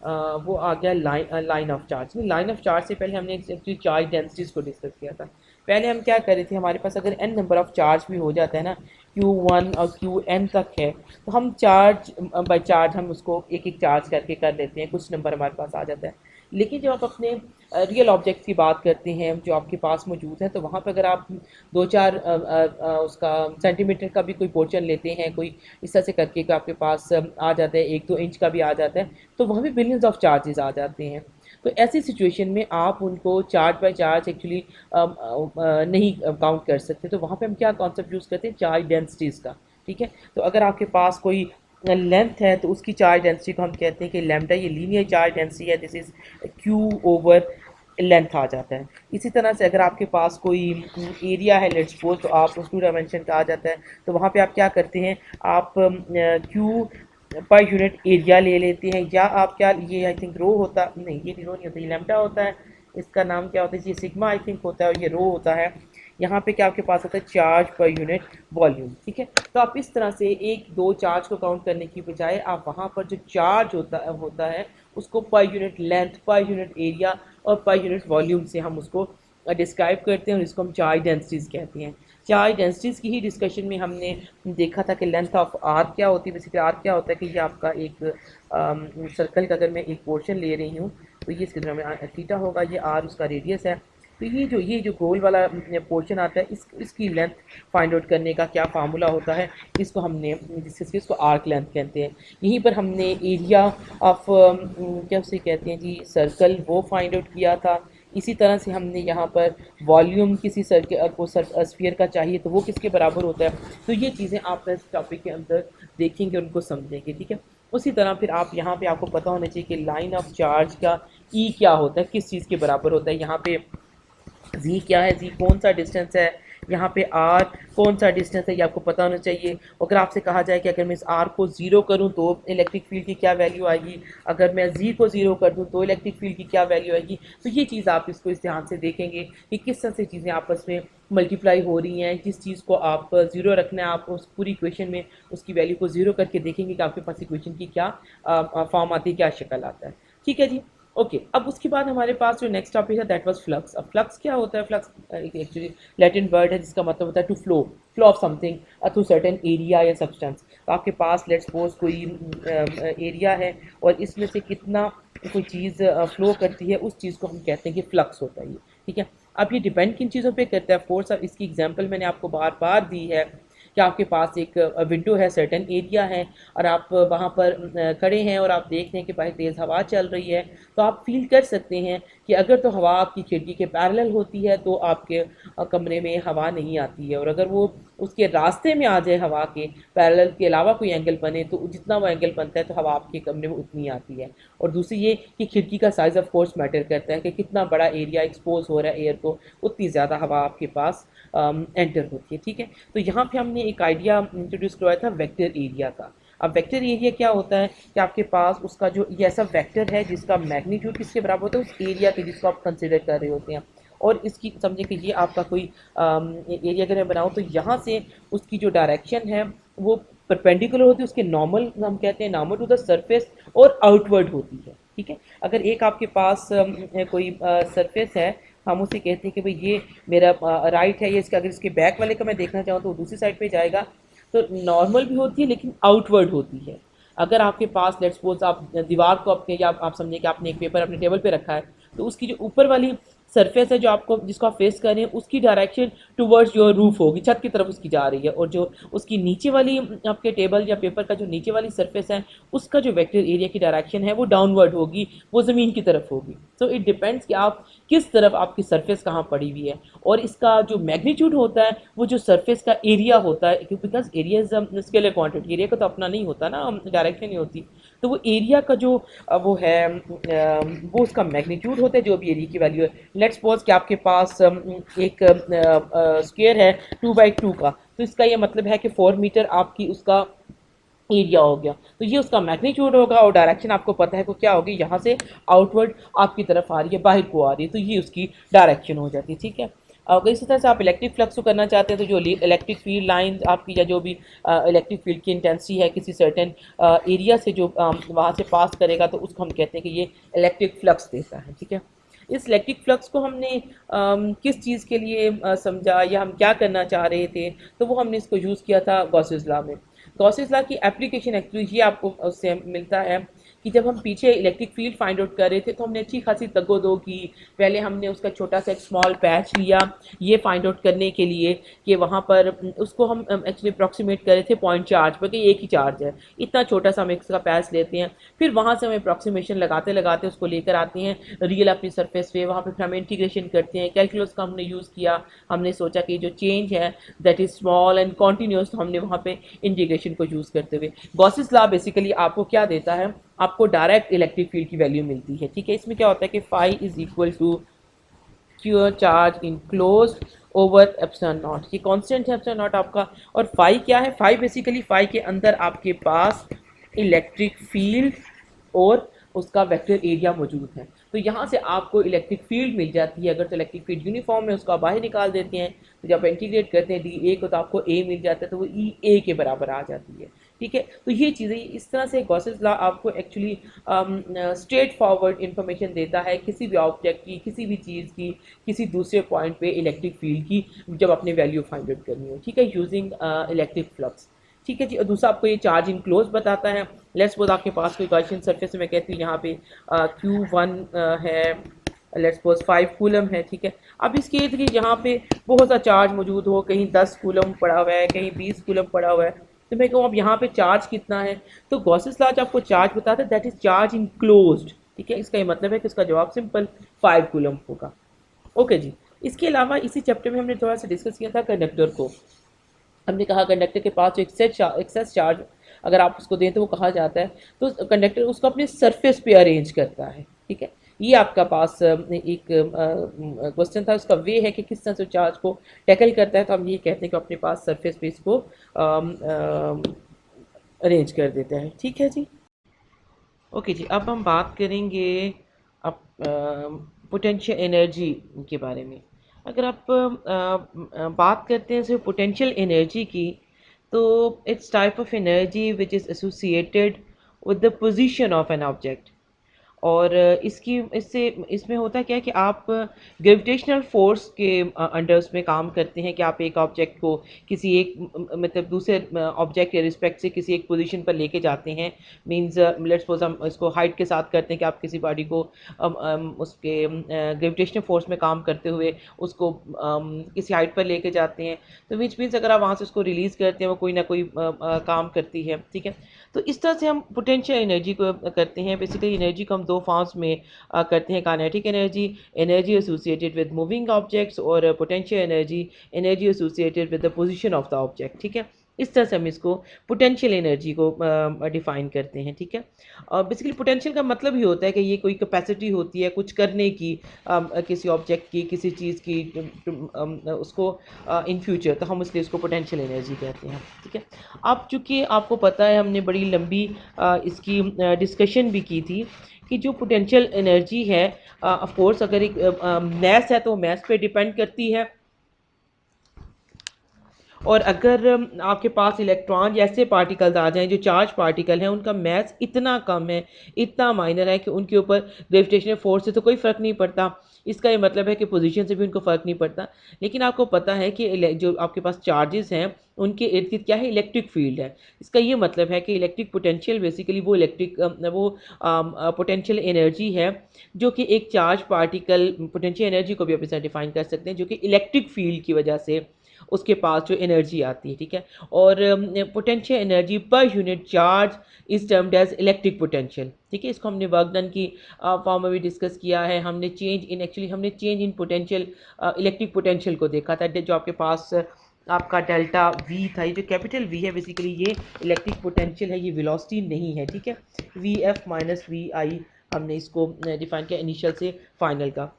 वो आ गया line of charge. Line of charge से पहले हमने एक्चुअली चार्ज डेंसिटीज़ को डिस्कस किया था। पहले हम क्या कर रहे थे, हमारे पास अगर n नंबर ऑफ चार्ज भी हो जाता है ना, Q1 और Qn तक है, तो हम चार्ज बाय चार्ज हम उसको एक एक चार्ज करके कर लेते हैं, कुछ नंबर हमारे पास आ जाता है। लेकिन जब आप अपने रियल ऑब्जेक्ट की बात करते हैं जो आपके पास मौजूद है, तो वहाँ पे अगर आप दो चार उसका सेंटीमीटर का भी कोई पोर्शन लेते हैं, कोई इस तरह से करके कि आपके पास आ जाता है, 1-2 इंच का भी आ जाता है, तो वहाँ भी बिलियंस ऑफ चार्जेस आ जाते हैं। तो ऐसी सिचुएशन में आप उनको चार्ज बाय चार्ज एक्चुअली नहीं काउंट कर सकते। तो वहाँ पे हम क्या कॉन्सेप्ट यूज़ करते हैं, चार्ज डेंसिटीज़ का। ठीक है, तो अगर आपके पास कोई लेंथ है तो उसकी चार्ज डेंसिटी को हम कहते हैं कि लैम्डा, ये लीनियर चार्ज डेंसिटी है, this is Q over length आ जाता है। इसी तरह से अगर आपके पास कोई एरिया है, लेट्स सपोज, तो आप उस 2 डायमेंशन का आ जाता है, तो वहाँ पे आप क्या करते हैं, आप क्यू पर यूनिट एरिया ले लेते हैं, या आप क्या, ये आई थिंक रो होता नहीं, ये रो नहीं होता, ये लैम्डा होता है, इसका नाम क्या होता है, ये सिग्मा आई थिंक होता है, और ये रो होता है। यहाँ पे क्या आपके पास होता है, चार्ज पर यूनिट वॉल्यूम। ठीक है, तो आप इस तरह से एक दो चार्ज को काउंट करने की बजाय आप वहाँ पर जो चार्ज होता है उसको per unit length, per unit area और पर यूनिट वॉल्यूम से हम उसको डिस्क्राइब करते हैं, और इसको हम चार्ज डेंसिटीज़ कहते हैं। चार्ज डेंसिटीज़ की ही डिस्कशन में हमने देखा था कि लेंथ ऑफ आर क्या होती है। बेसिकली आर क्या होता है कि ये आपका एक सर्कल का अगर मैं एक पोर्शन ले रही हूँ, तो ये इसके तरह में थीटा होगा, ये आर उसका रेडियस है। तो ये जो गोल वाला पोर्शन आता है, इसकी लेंथ फाइंड आउट करने का क्या फार्मूला होता है, इसको हमने डिस्कस किया, इसको आर्क लेंथ कहते हैं। यहीं पर हमने एरिया ऑफ क्या उसे कहते हैं जी, सर्कल, वो फाइंड आउट किया था। इसी तरह से हमने यहाँ पर वॉल्यूम किसी सर्कल को स्फीयर का चाहिए तो वो किसके बराबर होता है। तो ये चीज़ें आप इस टॉपिक के अंदर देखेंगे, उनको समझेंगे। ठीक है, उसी तरह फिर आप यहाँ पे आपको पता होना चाहिए कि लाइन ऑफ चार्ज का ई क्या होता है, किस चीज़ के बराबर होता है। यहाँ पे जी क्या है, जी कौन सा डिस्टेंस है, यहाँ पे आर कौन सा डिस्टेंस है, ये आपको पता होना चाहिए। अगर आपसे कहा जाए कि अगर मैं इस आर को ज़ीरो करूँ तो इलेक्ट्रिक फील्ड की क्या वैल्यू आएगी, अगर मैं जी को ज़ीरो कर दूँ तो इलेक्ट्रिक फील्ड की क्या वैल्यू आएगी। तो ये चीज़ आप इसको इस ध्यान से देखेंगे कि किस तरह से चीज़ें आपस में मल्टीप्लाई हो रही हैं। जिस चीज़ को आप ज़ीरो रखना है, आप उस पूरी इक्वेशन में उसकी वैल्यू को ज़ीरो करके देखेंगे कि आपके पास इक्वेशन की क्या फॉर्म आती है, क्या शक्ल आता है। ठीक है जी, ओके। अब उसके बाद हमारे पास जो नेक्स्ट टॉपिक है दैट वाज फ्लक्स। अब फ्लक्स क्या होता है, फ्लक्स एक्चुअली लैटिन वर्ड है जिसका मतलब होता है to flow, flow of something through certain area या सब्सटेंस। तो आपके पास लेट्स सपोज कोई एरिया है और इसमें से कितना कोई चीज़ फ्लो करती है, उस चीज़ को हम कहते हैं कि फ्लक्स होता है ये। ठीक है, अब ये डिपेंड किन चीज़ों पे करता है, ऑफ कोर्स। अब इसकी एग्जांपल मैंने आपको बार बार दी है कि आपके पास एक विंडो है, सर्टेन एरिया है, और आप वहाँ पर खड़े हैं और आप देख रहे हैं कि भाई तेज़ हवा चल रही है, तो आप फील कर सकते हैं कि अगर तो हवा आपकी खिड़की के पैरेलल होती है तो आपके कमरे में हवा नहीं आती है, और अगर वो उसके रास्ते में आ जाए, हवा के पैरेलल के अलावा कोई एंगल बने, तो जितना वो एंगल बनता है तो हवा आपके कमरे में उतनी आती है। और दूसरी ये कि खिड़की का साइज़ ऑफ कोर्स मैटर करता है कि कितना बड़ा एरिया एक्सपोज हो रहा है एयर को, उतनी ज़्यादा हवा आपके पास एंटर होती है। ठीक है, तो यहाँ पे हमने एक आइडिया इंट्रोड्यूस करवाया था वेक्टर एरिया का। अब वेक्टर एरिया क्या होता है कि आपके पास उसका जो ये ऐसा वेक्टर है जिसका मैग्नीट्यूड किसके बराबर होता है, उस एरिया के जिसको आप कंसिडर कर रहे होते हैं। और इसकी समझे कि ये आपका कोई एरिया अगर मैं बनाऊँ तो यहाँ से उसकी जो डायरेक्शन है वो परपेंडिकुलर होती है, उसके नॉर्मल हम कहते हैं, नॉर्मल टू द सरफेस, और आउटवर्ड होती है। ठीक है, अगर एक आपके पास कोई सरफेस है, हम उसे कहते हैं कि भाई ये मेरा राइट है, ये इसका, अगर इसके बैक वाले का मैं देखना चाहूँ तो दूसरी साइड पे जाएगा, तो नॉर्मल भी होती है लेकिन आउटवर्ड होती है। अगर आपके पास लेट्स सपोज आप दीवार को अपने, या आप समझिए कि आपने एक पेपर अपने टेबल पे रखा है, तो उसकी जो ऊपर वाली सरफेस है जो आपको, जिसको आप फेस कर रहे हैं, उसकी डायरेक्शन टुवर्ड्स योर रूफ होगी, छत की तरफ उसकी जा रही है, और जो उसकी नीचे वाली आपके टेबल या पेपर का जो नीचे वाली सरफेस है, उसका जो वेक्टर एरिया की डायरेक्शन है वो डाउनवर्ड होगी, वो ज़मीन की तरफ होगी। सो इट डिपेंड्स कि आप किस तरफ, आपकी सरफेस कहाँ पड़ी हुई है। और इसका जो मैग्नीट्यूड होता है वो जो सरफेस का एरिया होता है, because area is scalar quantity, area का तो अपना नहीं होता ना, डायरेक्शन नहीं होती, तो वो एरिया का जो वो है वो उसका मैग्नीट्यूड होता है, जो भी एरिया की वैल्यू है। लेट्स सपोज कि आपके पास एक स्क्वायर है 2x2 का, तो इसका ये मतलब है कि 4 मीटर आपकी उसका एरिया हो गया, तो ये उसका मैग्नीट्यूड होगा, और डायरेक्शन आपको पता है को क्या होगी, यहाँ से आउटवर्ड आपकी तरफ आ रही है, बाहर को आ रही है, तो ये उसकी डायरेक्शन हो जाती है। ठीक है, अगर इसी तरह से आप इलेक्ट्रिक फ्लक्स को करना चाहते हैं तो जो इलेक्ट्रिक फील्ड लाइन आपकी या जो भी इलेक्ट्रिक फील्ड की इंटेंसिटी है किसी सर्टेन एरिया से जो वहाँ से पास करेगा तो उसको हम कहते हैं कि ये इलेक्ट्रिक फ्लक्स देता है। ठीक है, इस इलेक्ट्रिक फ्लक्स को हमने किस चीज़ के लिए समझा या हम क्या करना चाह रहे थे, तो वो हमने इसको यूज़ किया था गॉसेस लॉ में। गॉसेस लॉ की एप्लीकेशन एक्चुअली ये आपको उससे मिलता है कि जब हम पीछे इलेक्ट्रिक फील्ड फाइंड आउट कर रहे थे तो हमने अच्छी खासी तगोदो की। पहले हमने उसका छोटा सा एक स्मॉल पैच लिया ये फाइंड आउट करने के लिए कि वहाँ पर उसको हम एक्चुअली अप्रॉक्सीमेट कर रहे थे पॉइंट चार्ज पर कि एक ही चार्ज है, इतना छोटा सा हम इसका पैच लेते हैं। फिर वहाँ से हम अप्रॉक्सीमेशन लगाते लगाते उसको लेकर आते हैं रियल अपनी सरफेस पे, वहाँ पर फिर हम इंटीग्रेशन करते हैं। कैलकुलस का हमने यूज़ किया, हमने सोचा कि जो चेंज है that is small and continuous, तो हमने वहाँ पे इंटीग्रेशन को यूज़ करते हुए गॉसेस लॉ बेसिकली आपको क्या देता है, आपको डायरेक्ट इलेक्ट्रिक फील्ड की वैल्यू मिलती है। ठीक है, इसमें क्या होता है कि phi is equal to q charge enclose over epsilon naught, ये कांस्टेंट है एप्सिलॉन नॉट आपका। और फाई क्या है, फाई बेसिकली फाई के अंदर आपके पास इलेक्ट्रिक फील्ड और उसका वेक्टर एरिया मौजूद है। तो यहाँ से आपको इलेक्ट्रिक फील्ड मिल जाती है। अगर तो इलेक्ट्रिक फील्ड यूनिफॉर्म है उसको आप बाहर निकाल देते हैं, तो जब इंटीग्रेट करते हैं डी ए को तो आपको ए मिल जाता है, तो वो ई ए के बराबर आ जाती है। ठीक है, तो ये चीज़ें इस तरह से गॉसेस लॉ आपको एक्चुअली स्ट्रेट फॉरवर्ड इंफॉर्मेशन देता है किसी भी ऑब्जेक्ट की, किसी भी चीज़ की, किसी दूसरे पॉइंट पे इलेक्ट्रिक फील्ड की जब अपने वैल्यू फाइंड आउट करनी हो। ठीक है, यूजिंग इलेक्ट्रिक फ्लक्स। ठीक है जी, और दूसरा आपको ये चार्ज इनक्लोज बताता है। लेट्स सपोज आपके पास कोई गॉसियन सरफेस है, मैं कहती हूँ यहाँ पे Q1 है, लेट्स सपोज 5 कूलम है। ठीक है, अब इसके इर्द गिर्द यहाँ पे बहुत सा चार्ज मौजूद हो, कहीं 10 कूलम पड़ा हुआ है, कहीं 20 कूलम पड़ा हुआ है, तो मैं कहूँ अब यहाँ पे चार्ज कितना है, तो गॉसेस लॉ आपको चार्ज बताता है दैट इज चार्ज इनक्लोज्ड। ठीक है, इसका ये मतलब है कि इसका जवाब सिंपल 5 कूलम होगा। ओके जी, इसके अलावा इसी चैप्टर में हमने थोड़ा सा डिस्कस किया था कंडक्टर को। हमने कहा कंडक्टर के पास जो एक्सेस चार्ज अगर आप उसको दें तो वो कहा जाता है, तो कंडक्टर उसको अपने सरफेस पे अरेंज करता है। ठीक है, ये आपका पास एक क्वेश्चन था, उसका वे है कि किस तरह से चार्ज को टैकल करता है, तो हम ये कहते हैं कि अपने पास सरफेस पे इसको अरेंज कर देता है। ठीक है जी, ओके जी, अब हम बात करेंगे अब पोटेंशियल एनर्जी के बारे में। अगर आप बात करते हैं सिर्फ पोटेंशियल एनर्जी की, तो it's type of energy which is associated with the position of an object. और इसकी इससे इसमें होता क्या है कि आप ग्रेविटेशनल फोर्स के अंडर उसमें काम करते हैं कि आप एक ऑब्जेक्ट को किसी एक मतलब दूसरे ऑब्जेक्ट के रिस्पेक्ट से किसी एक पोजीशन पर लेके जाते हैं। मींस लेट्स सपोज हम इसको हाइट के साथ करते हैं कि आप किसी बॉडी को उसके ग्रेविटेशनल फोर्स में काम करते हुए उसको किसी हाइट पर लेके जाते हैं, तो विच मीन्स अगर आप वहाँ से उसको रिलीज़ करते हैं वो कोई ना कोई काम करती है। ठीक है, तो इस तरह से हम पोटेंशियल एनर्जी को करते हैं। बेसिकली एनर्जी को हम दो फॉर्म्स में करते हैं, kinetic energy, energy associated with moving objects, और potential energy, energy associated with the position of the object. ठीक है, इस तरह से हम इसको पोटेंशियल एनर्जी को डिफाइन करते हैं। ठीक है, बेसिकली पोटेंशियल का मतलब ही होता है कि ये कोई कैपेसिटी होती है कुछ करने की, किसी ऑब्जेक्ट की, किसी चीज़ की, उसको इन फ्यूचर, तो हम इसलिए इसको पोटेंशियल एनर्जी कहते हैं। ठीक है, अब चूँकि आपको पता है हमने बड़ी लंबी इसकी डिस्कशन भी की थी कि जो पोटेंशियल एनर्जी है ऑफ कोर्स अगर एक मैस है तो मैस पे डिपेंड करती है, और अगर आपके पास इलेक्ट्रॉन जैसे पार्टिकल्स आ जाएं जो चार्ज पार्टिकल हैं, उनका मैस इतना कम है, इतना माइनर है कि उनके ऊपर ग्रेविटेशनल फोर्स से तो कोई फ़र्क नहीं पड़ता। इसका ये मतलब है कि पोजीशन से भी उनको फ़र्क नहीं पड़ता। लेकिन आपको पता है कि जो आपके पास चार्जेस हैं उनके इर्द गिर्द क्या है, इलेक्ट्रिक फील्ड है। इसका ये मतलब है कि इलेक्ट्रिक पोटेंशियल बेसिकली वो वो पोटेंशियल एनर्जी है जो कि एक चार्ज पार्टिकल, पोटेंशियल एनर्जी को भी आप इसे डिफाइन कर सकते हैं, जो कि इलेक्ट्रिक फील्ड की वजह से उसके पास जो एनर्जी आती है। ठीक है, और potential energy per unit charge is termed as electric potential. ठीक है, इसको हमने वर्क डन की फॉर्म में भी डिस्कस किया है। हमने change in potential electric potential को देखा था, जो आपके पास आपका डेल्टा वी था। ये जो कैपिटल वी है बेसिकली ये इलेक्ट्रिक पोटेंशियल है, ये वेलोसिटी नहीं है। ठीक है, वी एफ माइनस वी आई हमने इसको डिफाइन किया इनिशियल से फाइनल का,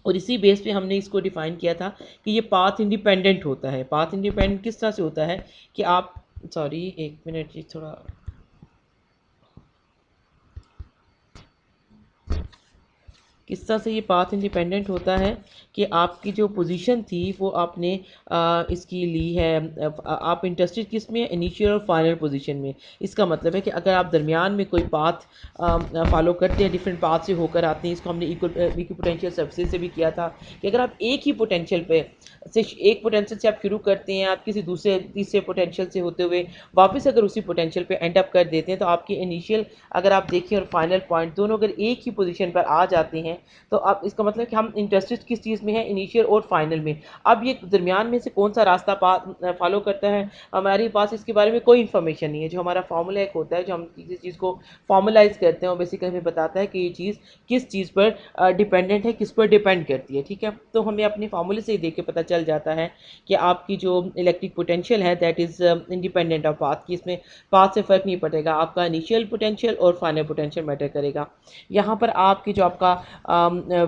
और इसी बेस पे हमने इसको डिफाइन किया था कि ये पाथ इंडिपेंडेंट होता है। पाथ इंडिपेंडेंट किस तरह से होता है कि आप, सॉरी एक मिनट, ये थोड़ा किस तरह से ये पाथ इंडिपेंडेंट होता है कि आपकी जो पोजीशन थी वो आपने इसकी ली है। आप इंटरेस्टेड किस में, इनिशियल और फाइनल पोजीशन में। इसका मतलब है कि अगर आप दरमियान में कोई पाथ फॉलो करते हैं, डिफरेंट पाथ से होकर आते हैं, इसको हमने इक्वल पोटेंशियल सर्फेस से भी किया था कि अगर आप एक ही पोटेंशियल पे से एक पोटेंशियल से आप शुरू करते हैं, आप किसी दूसरे तीसरे पोटेंशियल से होते हुए वापस अगर उसी पोटेंशियल पे एंड अप कर देते हैं, तो आपकी इनिशियल अगर आप देखें और फाइनल पॉइंट दोनों अगर एक ही पोजीशन पर आ जाते हैं, तो आप इसका मतलब कि हम इंटरेस्टेड किस चीज़ में है, इनिशियल और फाइनल में। अब ये दरमियान में से कौन सा रास्ता फॉलो करता है, हमारे पास इसके बारे में कोई इन्फॉर्मेशन नहीं है। जो हमारा फार्मूला एक होता है, जो हम किसी चीज़ को फॉर्मलाइज करते हैं, वो बेसिकली हमें बताता है कि ये चीज़ किस चीज़ पर डिपेंडेंट है, किस पर डिपेंड करती है। ठीक है, तो हमें अपने फार्मूले से ही देख के पता चल जाता है कि आपकी जो इलेक्ट्रिक पोटेंशियल है that is independent of path की। इसमें पाथ से फ़र्क नहीं पड़ेगा, आपका इनिशियल पोटेंशियल और फाइनल पोटेंशियल मैटर करेगा। यहाँ पर आपकी जो आपका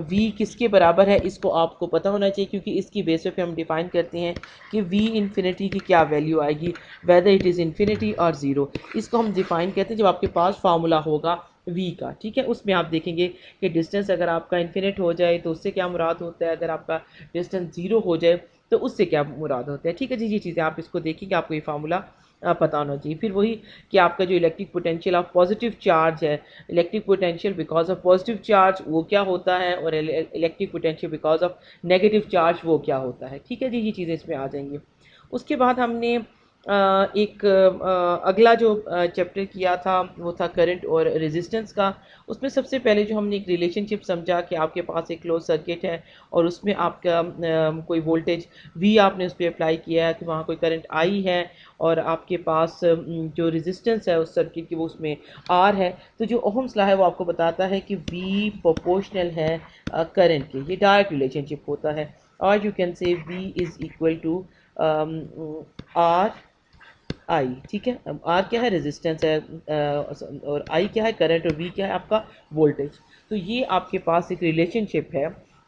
वी किसके बराबर है, इसको आपको पता होना चाहिए, क्योंकि इसकी बेसिस पे हम डिफाइन करते हैं कि वी इन्फिनिटी की क्या वैल्यू आएगी, वेदर इट इज़ इन्फिनिटी और ज़ीरो। इसको हम डिफाइन करते हैं जब आपके पास फार्मूला होगा वी का। ठीक है, उसमें आप देखेंगे कि डिस्टेंस अगर आपका इन्फिनिट हो जाए तो उससे क्या मुराद होता है, अगर आपका डिस्टेंस ज़ीरो हो जाए तो उससे क्या मुराद होता है। ठीक है जी, ये चीज़ें आप इसको देखेंगे, आपको ये फार्मूला पता होना चाहिए। फिर वही कि आपका जो electric potential of positive charge है, electric potential because of positive charge वो क्या होता है, और electric potential because of negative charge वो क्या होता है। ठीक है जी, ये चीज़ें इसमें आ जाएंगी। उसके बाद हमने एक अगला जो चैप्टर किया था वो था करंट और रेजिस्टेंस का। उसमें सबसे पहले जो हमने एक रिलेशनशिप समझा कि आपके पास एक क्लोज सर्किट है और उसमें आपका कोई वोल्टेज वी आपने उस पर अप्लाई किया है, कि वहाँ कोई करंट आई है और आपके पास जो रेजिस्टेंस है उस सर्किट की वो उसमें आर है। तो जो ओहम्स लॉ है वो आपको बताता है कि वी प्रोपोर्शनल है करंट के। ये डायरेक्ट रिलेशनशिप होता है, और you can say V is equal to R I. ठीक है, अब आर क्या है, रेजिस्टेंस है, और आई क्या है, करंट, और वी क्या है, आपका वोल्टेज। तो ये आपके पास एक रिलेशनशिप है,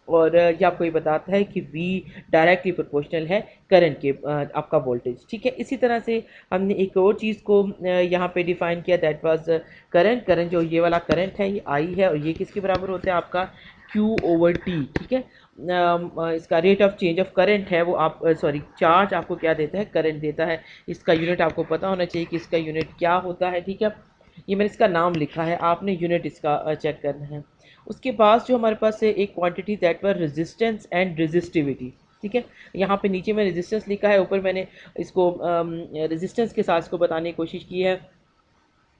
और ये आपको ये बताता है कि वी डायरेक्टली प्रोपोर्शनल है करंट के आपका वोल्टेज। ठीक है, इसी तरह से हमने एक और चीज़ को यहाँ पे डिफाइन किया, दैट वाज करंट। करंट जो ये वाला करंट है ये आई है, और ये किसके बराबर होता है, आपका Q ओवर टी। ठीक है, इसका rate of change of current है वो आप सॉरी चार्ज आपको क्या देता है, करंट देता है। इसका यूनिट आपको पता होना चाहिए कि इसका यूनिट क्या होता है। ठीक है, ये मैंने इसका नाम लिखा है, आपने यूनिट इसका चेक करना है। उसके पास जो हमारे पास है एक quantity that were resistance and resistivity. ठीक है, यहाँ पे नीचे में रेजिस्टेंस लिखा है, ऊपर मैंने इसको रेजिस्टेंस के साथ इसको बताने की कोशिश की है।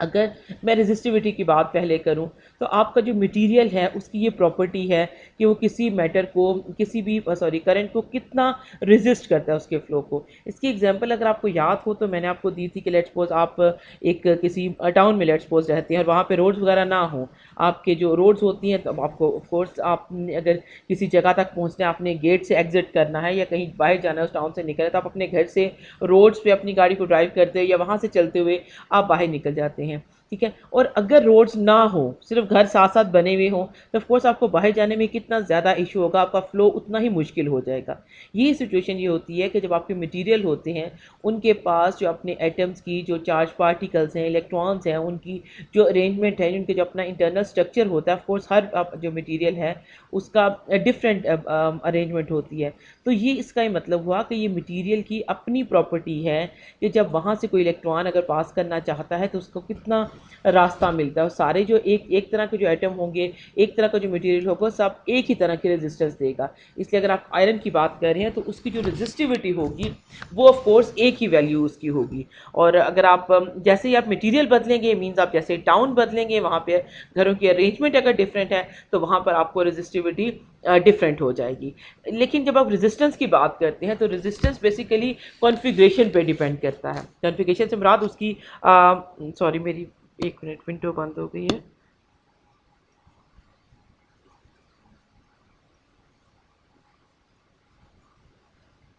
अगर मैं रेजिस्टिविटी की बात पहले करूं, तो आपका जो मटेरियल है उसकी ये प्रॉपर्टी है कि वो किसी मैटर को, किसी भी करंट को कितना रेजिस्ट करता है उसके फ्लो को। इसकी एग्जांपल अगर आपको याद हो तो मैंने आपको दी थी कि लेट्स सपोज आप एक किसी टाउन में लेट्स सपोज रहते हैं और वहाँ पे रोड्स वगैरह ना हो। आपके जो रोड्स होती हैं, तब आपको ऑफ कोर्स आपने अगर किसी जगह तक पहुँचना है, आपने गेट से एग्जिट करना है या कहीं बाहर जाना है, उस टाउन से निकलना है, तो आप अपने घर से रोड्स पे अपनी गाड़ी को ड्राइव करते हो या वहाँ से चलते हुए आप बाहर निकल जाते हैं। ठीक है, और अगर रोड्स ना हो, सिर्फ घर साथ साथ बने हुए हों, तो ऑफकोर्स आपको बाहर जाने में कितना ज़्यादा इशू होगा, आपका फ्लो उतना ही मुश्किल हो जाएगा। ये सिचुएशन ये होती है कि जब आपके मटेरियल होते हैं उनके पास जो अपने एटम्स की जो चार्ज पार्टिकल्स हैं, इलेक्ट्रॉन्स हैं, उनकी जो अरेंजमेंट है, उनके जो अपना इंटरनल स्ट्रक्चर होता है, ऑफकोर्स हर जो मटीरियल है उसका डिफरेंट अरेंजमेंट होती है। तो ये इसका ही मतलब हुआ कि ये मटीरियल की अपनी प्रॉपर्टी है कि जब वहाँ से कोई इलेक्ट्रॉन अगर पास करना चाहता है तो उसको कितना रास्ता मिलता है। और सारे जो एक एक तरह के जो एटम होंगे, एक तरह का जो मटेरियल होगा, सब एक ही तरह की रेजिस्टेंस देगा। इसलिए अगर आप आयरन की बात कर रहे हैं तो उसकी जो रेजिस्टिविटी होगी वो ऑफ कोर्स एक ही वैल्यू उसकी होगी। और अगर आप जैसे ही आप मटेरियल बदलेंगे, मीन्स आप जैसे टाउन बदलेंगे, वहाँ पे घरों की अरेंजमेंट अगर डिफरेंट है तो वहाँ पर आपको रेजिस्टिविटी डिफरेंट हो जाएगी। लेकिन जब आप रेजिस्टेंस की बात करते हैं तो रेजिस्टेंस बेसिकली कॉन्फ़िगरेशन पे डिपेंड करता है। कॉन्फ़िगरेशन से मुराद उसकी सॉरी मेरी एक मिनट, विंडो बंद हो गई है।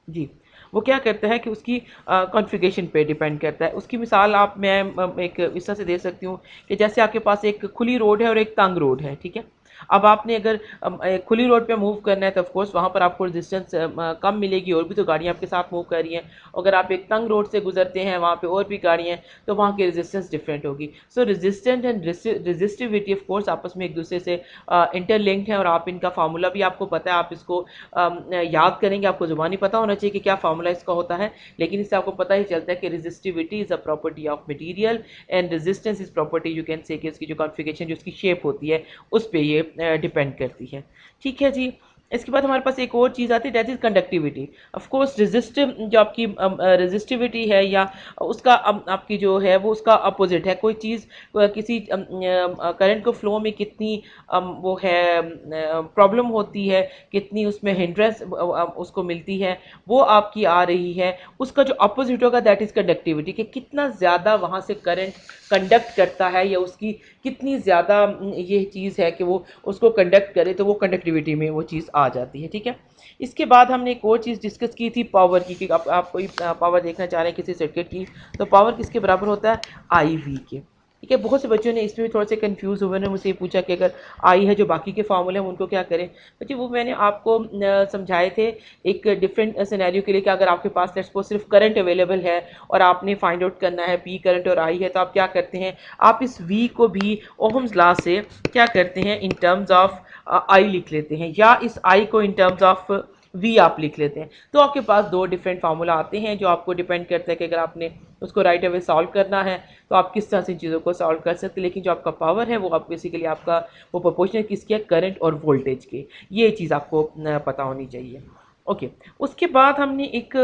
जी, वो क्या करता है कि उसकी कॉन्फ़िगरेशन पे डिपेंड करता है। उसकी मिसाल आप मैं एक इस तरह से दे सकती हूँ कि जैसे आपके पास एक खुली रोड है और एक तंग रोड है। ठीक है, अब आपने अगर खुली रोड पे मूव करना है तो ऑफकोर्स वहाँ पर आपको रेजिस्टेंस कम मिलेगी, और भी तो गाड़ियाँ आपके साथ मूव कर रही हैं। अगर आप एक तंग रोड से गुजरते हैं, वहाँ पे और भी गाड़ियाँ हैं, तो वहाँ की रेजिस्टेंस डिफरेंट होगी। So resistant and resistivity of course आपस में एक दूसरे से इंटरलिंक्ड है, और आप इनका फार्मूला भी आपको पता है, आप इसको याद करेंगे, आपको ज़ुबानी पता होना चाहिए कि क्या फार्मूला इसका होता है, लेकिन इससे आपको पता ही चलता है कि resistivity is a property of material and resistance is property, you can से कि उसकी जो कॉन्फ़िगरेशन, जो उसकी शेप होती है, उस पर ये डिपेंड करती है। ठीक है जी। इसके बाद हमारे पास एक और चीज़ आती है, that is conductivity. Of course resistive जो आपकी रेजिस्टिविटी है, या उसका आपकी जो है वो उसका अपोजिट है। कोई चीज़ किसी करंट को फ्लो में कितनी वो है प्रॉब्लम होती है, कितनी उसमें हिंड्रेंस उसको मिलती है, वो आपकी आ रही है, उसका जो अपोजिट होगा दैट इज़ कंडक्टिविटी, कि कितना ज़्यादा वहाँ से करंट कंडक्ट करता है, या उसकी कितनी ज़्यादा ये चीज़ है कि वो उसको कंडक्ट करे, तो वो कंडक्टिविटी में वो चीज़ आ जाती है। ठीक है। इसके बाद हमने एक और चीज़ डिस्कस की थी, पावर की, कि आप कोई पावर देखना चाह रहे हैं किसी सर्किट की, तो पावर किसके बराबर होता है, आई वी के। ठीक है। बहुत से बच्चों ने इसमें भी थोड़ा से कंफ्यूज हुए, ने मुझसे ये पूछा कि अगर आई है जो बाकी के फार्मूले हैं उनको क्या करें। बच्चे वो मैंने आपको समझाए थे एक डिफरेंट सिनेरियो के लिए, कि अगर आपके पास लेट्स सपोज सिर्फ करंट अवेलेबल है और आपने फाइंड आउट करना है पी करंट और आई है, तो आप क्या करते हैं, आप इस वी को भी ओहम्स लॉ से क्या करते हैं, इन टर्म्स ऑफ आई लिख लेते हैं, या इस आई को इन टर्म्स ऑफ वी आप लिख लेते हैं। तो आपके पास दो डिफरेंट फार्मूला आते हैं, जो आपको डिपेंड करता है कि अगर आपने उसको राइट अवे सॉल्व करना है तो आप किस तरह से चीज़ों को सॉल्व कर सकते हैं। लेकिन जो आपका पावर है वो आप बेसिकली आपका वो प्रोपोर्शनल किसकी है, करंट और वोल्टेज के। ये चीज़ आपको पता होनी चाहिए। ओके। उसके बाद हमने एक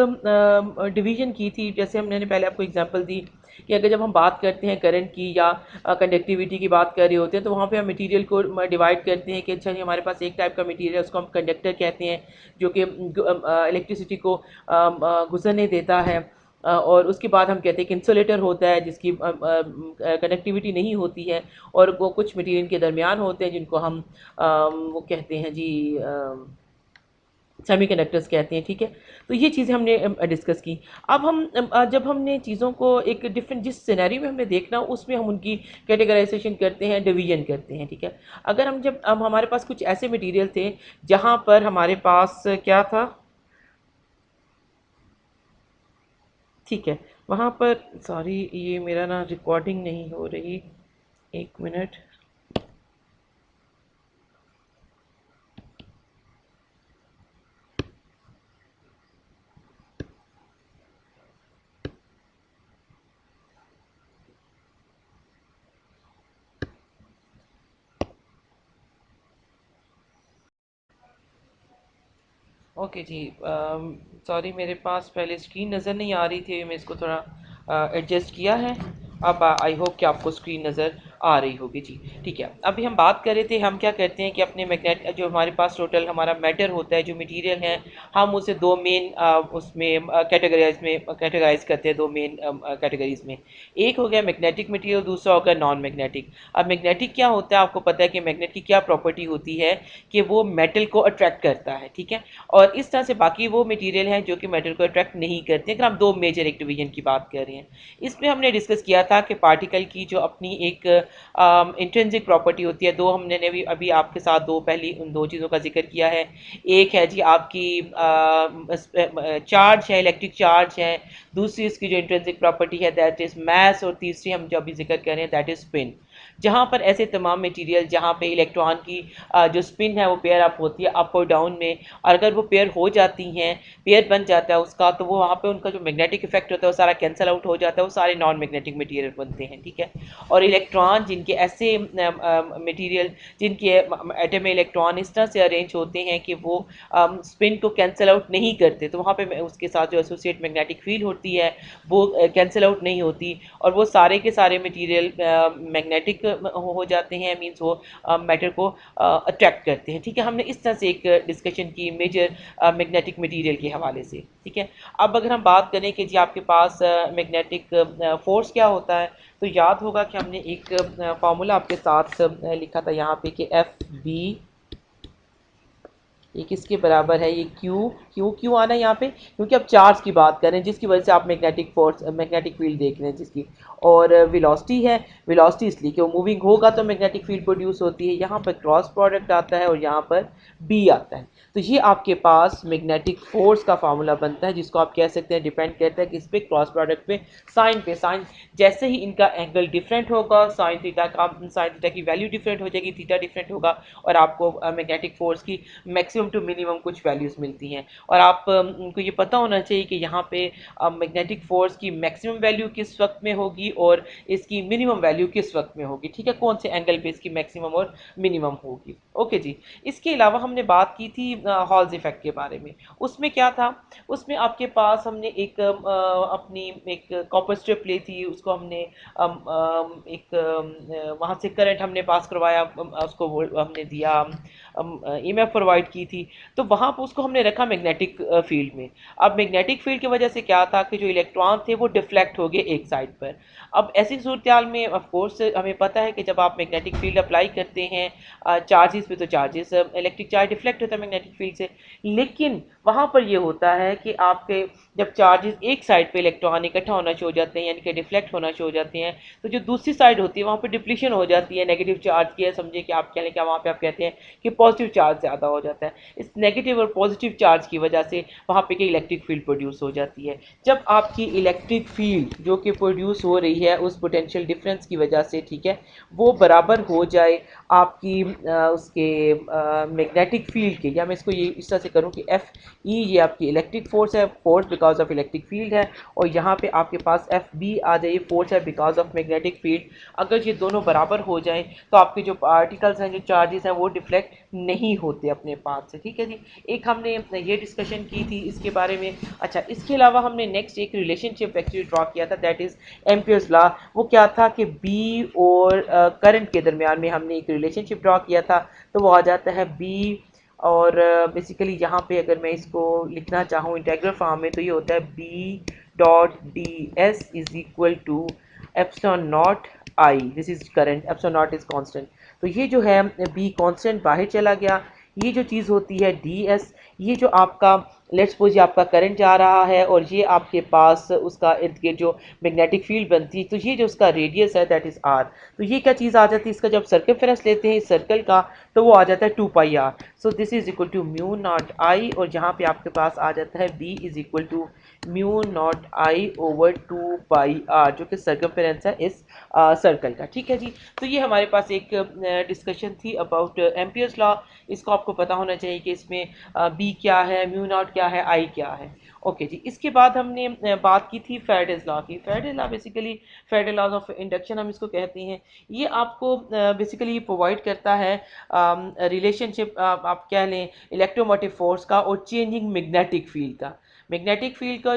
डिवीजन की थी, जैसे हमने पहले आपको एग्जांपल दी कि अगर जब हम बात करते हैं करंट की या कंडक्टिविटी की बात कर रहे होते हैं, तो वहाँ पे हम मटेरियल को डिवाइड करते हैं कि अच्छा जी हमारे पास एक टाइप का मटेरियल है, उसको हम कंडक्टर कहते हैं, जो कि इलेक्ट्रिसिटी को गुजरने देता है। और उसके बाद हम कहते हैं कि इंसुलेटर होता है, जिसकी कनेक्टिविटी नहीं होती है, और वो कुछ मटेरियल के दरमियान होते हैं जिनको हम वो कहते हैं जी सेमीकंडक्टर्स कहते हैं। ठीक है। तो ये चीज़ें हमने डिस्कस की। अब हम जब हमने चीज़ों को एक डिफरेंट जिस सिनेरियो में हमने देखना उसमें हम उनकी कैटेगराइजेशन करते हैं, डिवीजन करते हैं। ठीक है। अगर हम जब अब हमारे पास कुछ ऐसे मटेरियल थे जहाँ पर हमारे पास क्या था, ठीक है, वहाँ पर सॉरी ये मेरा ना रिकॉर्डिंग नहीं हो रही, एक मिनट। ओके जी। सॉरी मेरे पास पहले स्क्रीन नज़र नहीं आ रही थी, मैं इसको थोड़ा एडजस्ट किया है। अब आई होप कि आपको स्क्रीन नज़र आ रही होगी जी। ठीक है। अभी हम बात कर रहे थे, हम क्या करते हैं कि अपने मैग्नेट जो हमारे पास टोटल हमारा मैटर होता है, जो मटेरियल है, हम उसे दो मेन उसमें कैटेगराइज करते हैं, दो मेन कैटेगरीज में। एक हो गया मैग्नेटिक मटेरियल, दूसरा हो गया नॉन मैग्नेटिक। अब मैग्नेटिक क्या होता है, आपको पता है कि मैग्नेट की क्या प्रॉपर्टी होती है, कि वो मेटल को अट्रैक्ट करता है। ठीक है। और इस तरह से बाकी वो मटेरियल हैं जो कि मेटल को अट्रैक्ट नहीं करते हैं। अगर हम दो मेजर एक डिवीजन की बात कर रहे हैं, इसमें हमने डिस्कस किया था कि पार्टिकल की जो अपनी एक इंट्रिंसिक प्रॉपर्टी होती है, दो हमने ने भी अभी आपके साथ दो पहली उन दो चीज़ों का जिक्र किया है। एक है जी आपकी चार्ज है, इलेक्ट्रिक चार्ज है। दूसरी इसकी जो इंट्रिंसिक प्रॉपर्टी है दैट इज़ मैस, और तीसरी हम जो अभी जिक्र कर रहे हैं दैट इज़ स्पिन। जहाँ पर ऐसे तमाम मटेरियल जहाँ पे इलेक्ट्रॉन की जो स्पिन है वो पेयर अप होती है अप और डाउन में, और अगर वो पेयर हो जाती हैं, पेयर बन जाता है उसका, तो वो वहाँ पे उनका जो मैग्नेटिक इफेक्ट होता है वो सारा कैंसिल आउट हो जाता है, वो सारे नॉन मैग्नेटिक मटेरियल बनते हैं। ठीक है। और इलेक्ट्रॉन जिनके ऐसे मटेरियल जिनके एटम में इलेक्ट्रॉन इस तरह से अरेंज होते हैं कि वो स्पिन को कैंसिल आउट नहीं करते, तो वहाँ पे उसके साथ जो एसोसिएट मैग्नेटिक फील्ड होती है वो कैंसिल आउट नहीं होती, और वो सारे के सारे मटेरियल मैग्नेटिक हो जाते हैं, मींस वो मैटर को अट्रैक्ट करते हैं। ठीक है। हमने इस तरह से एक डिस्कशन की मेजर मैग्नेटिक मटेरियल के हवाले से। ठीक है। अब अगर हम बात करें कि जी आपके पास मैग्नेटिक फोर्स क्या होता है, तो याद होगा कि हमने एक फार्मूला आपके साथ लिखा था यहाँ पे कि एफ बी ये किसके बराबर है, ये क्यू क्यू क्यू आना है यहाँ पे, क्योंकि आप चार्ज की बात कर रहे हैं जिसकी वजह से आप मैग्नेटिक फोर्स मैग्नेटिक फील्ड देख रहे हैं जिसकी, और वेलोसिटी है वेलोसिटी इसलिए कि वो मूविंग होगा तो मैग्नेटिक फील्ड प्रोड्यूस होती है। यहाँ पर क्रॉस प्रोडक्ट आता है और यहाँ पर बी आता है। तो ये आपके पास मैग्नेटिक फोर्स का फार्मूला बनता है, जिसको आप कह सकते हैं डिपेंड करता है किस पे, क्रॉस प्रोडक्ट पे, साइन पे। साइन जैसे ही इनका एंगल डिफरेंट होगा, साइन थीटा की वैल्यू डिफरेंट हो जाएगी, थीटा डिफरेंट होगा, और आपको मैग्नेटिक फोर्स की मैक्सिमम टू मिनिमम कुछ वैल्यूज मिलती हैं। और आपको ये पता होना चाहिए कि यहाँ पे मैग्नेटिक फोर्स की मैक्सिमम वैल्यू किस वक्त में होगी और इसकी मिनिमम वैल्यू किस वक्त में होगी, ठीक है, कौन से एंगल पे इसकी मैक्सिमम और मिनिमम होगी। ओके जी। इसके अलावा हमने बात की थी हॉल्स इफेक्ट के बारे में। उसमें क्या था, उसमें आपके पास हमने एक अपनी एक कॉपर स्ट्रिप ली थी, उसको हमने एक वहाँ से करंट हमने पास करवाया, उसको हमने दिया, ईएमएफ प्रोवाइड की थी। तो वहाँ पर उसको हमने रखा मैग्नेटिक फील्ड में। अब मैग्नेटिक फील्ड की वजह से क्या था कि जो इलेक्ट्रॉन थे वो डिफ्लेक्ट हो गए एक साइड पर। अब ऐसी सूरत में ऑफ कोर्स हमें पता है कि जब आप मैग्नेटिक फील्ड अप्लाई करते हैं चार्जेस पे, तो चार्जेस इलेक्ट्रिक चार्ज डिफ्लेक्ट होता है मैग्नेटिक फील्ड से। लेकिन वहाँ पर ये होता है कि आपके जब चार्जेस एक साइड पे इलेक्ट्रॉन इकट्ठा होना शुरू हो जाते हैं, यानी कि डिफ्लेक्ट होना शुरू हो जाते हैं, तो जो दूसरी साइड होती है वहाँ पर डिप्लीशन हो जाती है नेगेटिव चार्ज की है। समझिए कि आप कह लें, क्या वहाँ पे आप कहते हैं कि पॉजिटिव चार्ज ज़्यादा हो जाता है। इस नेगेटिव और पॉजिटिव चार्ज की वजह से वहाँ पे की इलेक्ट्रिक फील्ड प्रोड्यूस हो जाती है। जब आपकी इलेक्ट्रिक फील्ड जो कि प्रोड्यूस हो रही है उस पोटेंशियल डिफरेंस की वजह से, ठीक है, वो बराबर हो जाए आपकी उसके मैग्नेटिक फील्ड के, या मैं इसको ये इस तरह से करूँ कि एफ ई ये आपकी इलेक्ट्रिक फोर्स है, force because of electric field है, और यहाँ पे आपके पास एफ बी आ जाए, फोर्स है बिकॉज ऑफ मैग्नेटिक फील्ड। अगर ये दोनों बराबर हो जाएं तो आपके जो पार्टिकल्स हैं, जो चार्जेस हैं, वो डिफ्लेक्ट नहीं होते अपने पाथ से, ठीक है जी। एक हमने ये डिस्कशन की थी इसके बारे में। अच्छा, इसके अलावा हमने नेक्स्ट एक रिलेशनशिप एक्चुअली ड्रॉ किया था, दैट इज एम्पियर्स लॉ। वो क्या था कि बी और करंट के दरमियान में हमने एक रिलेशनशिप ड्रॉ किया था। तो वो आ जाता है बी, और बेसिकली यहाँ पे अगर मैं इसको लिखना चाहूँ इंटेग्रल फॉर्म में, तो ये होता है B dot d s is equal to epsilon naught I, this is current, epsilon naught is constant. तो ये जो है बी कांस्टेंट बाहर चला गया। ये जो चीज़ होती है डी एस, ये जो आपका लेट्स सपोज ये आपका करंट जा रहा है और ये आपके पास उसका इर्द गिर्द जो मैग्नेटिक फील्ड बनती है, तो ये जो उसका रेडियस है दैट इज आर। तो ये क्या चीज़ आ जाती है, इसका जब सर्कमफेरेंस लेते हैं इस सर्कल का, तो वो आ जाता है 2 pi R. So this is equal to mu naught I, और यहाँ पे आपके पास आ जाता है B is equal to mu naught I over 2 pi R, जो कि सर्कमफेरेंस है इस सर्कल का, ठीक है जी। तो ये हमारे पास एक डिस्कशन थी अबाउट एम्पियर्स लॉ। इसको आपको पता होना चाहिए कि इसमें बी क्या है, म्यू नॉट क्या है, आई क्या है। ओके जी। इसके बाद हमने बात की थी फेरेडेज लॉ की। Faraday's law basically Faraday's laws of induction हम इसको कहते हैं। ये आपको बेसिकली प्रोवाइड करता है रिलेशनशिप, आप कह लें, इलेक्ट्रोमोटिव फोर्स का और चेंजिंग मैग्नेटिक फील्ड का। मैग्नेटिक फील्ड का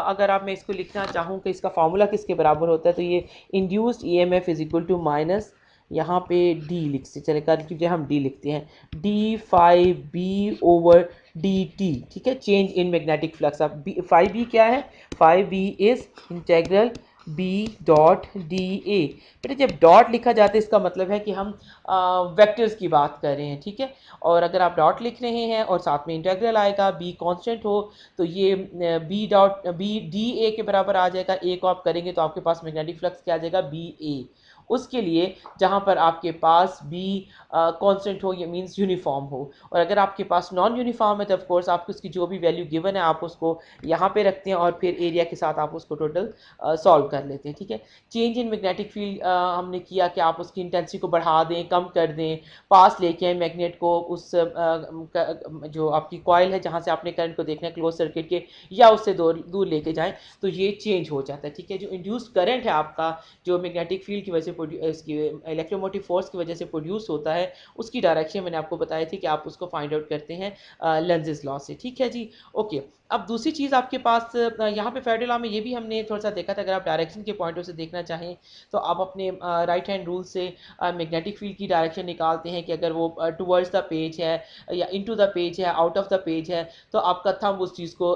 अगर आप मैं इसको लिखना चाहूँ कि इसका फार्मूला किसके बराबर होता है, तो ये induced EMF is equal to minus, यहाँ पे डी लिखते चले, क्योंकि हम डी लिखते हैं, d phi B over d t, ठीक है, चेंज इन मैग्नेटिक फ्लक्स। अब बी फाइव बी क्या है, phi B is integral B dot d A. बेटा जब डॉट लिखा जाता है इसका मतलब है कि हम वेक्टर्स की बात कर रहे हैं, ठीक है। और अगर आप डॉट लिख रहे हैं और साथ में इंटेग्रल आएगा, बी कांस्टेंट हो, तो ये B dot B d A के बराबर आ जाएगा। ए को आप करेंगे तो आपके पास मैग्नेटिक फ्लक्स क्या आ जाएगा, बी ए। उसके लिए जहाँ पर आपके पास बी कांस्टेंट हो, ये मींस यूनिफॉर्म हो। और अगर आपके पास नॉन यूनिफॉर्म है तो ऑफ कोर्स आपको उसकी जो भी वैल्यू गिवन है आप उसको यहाँ पे रखते हैं और फिर एरिया के साथ आप उसको टोटल सॉल्व कर लेते हैं, ठीक है। चेंज इन मैग्नेटिक फील्ड हमने किया कि आप उसकी इंटेंसिटी को बढ़ा दें, कम कर दें, पास लेके आए मैग्नेट को उस जो आपकी कॉइल है जहाँ से आपने करंट को देखना है क्लोज सर्किट के, या उससे दूर दूर लेके जाएं, तो ये चेंज हो जाता है, ठीक है। जो इंड्यूस्ड करंट है आपका, जो मैग्नेटिक फील्ड की वजह से इसकी इलेक्ट्रोमोटिव फोर्स की वजह से प्रोड्यूस होता है, उसकी डायरेक्शन मैंने आपको बताई थी कि आप उसको फाइंड आउट करते हैं लेंजेस लॉ से, ठीक है जी। ओके। अब दूसरी चीज़ आपके पास यहाँ पे फेरेडे लॉ में ये भी हमने थोड़ा सा देखा था, अगर आप डायरेक्शन के पॉइंट ऑफ से देखना चाहें तो आप अपने राइट हैंड रूल से मैग्नेटिक फील्ड की डायरेक्शन निकालते हैं कि अगर वो टुवर्ड्स द पेज है या इनटू द पेज है, आउट ऑफ द पेज है, तो आपका थंब उस चीज़ को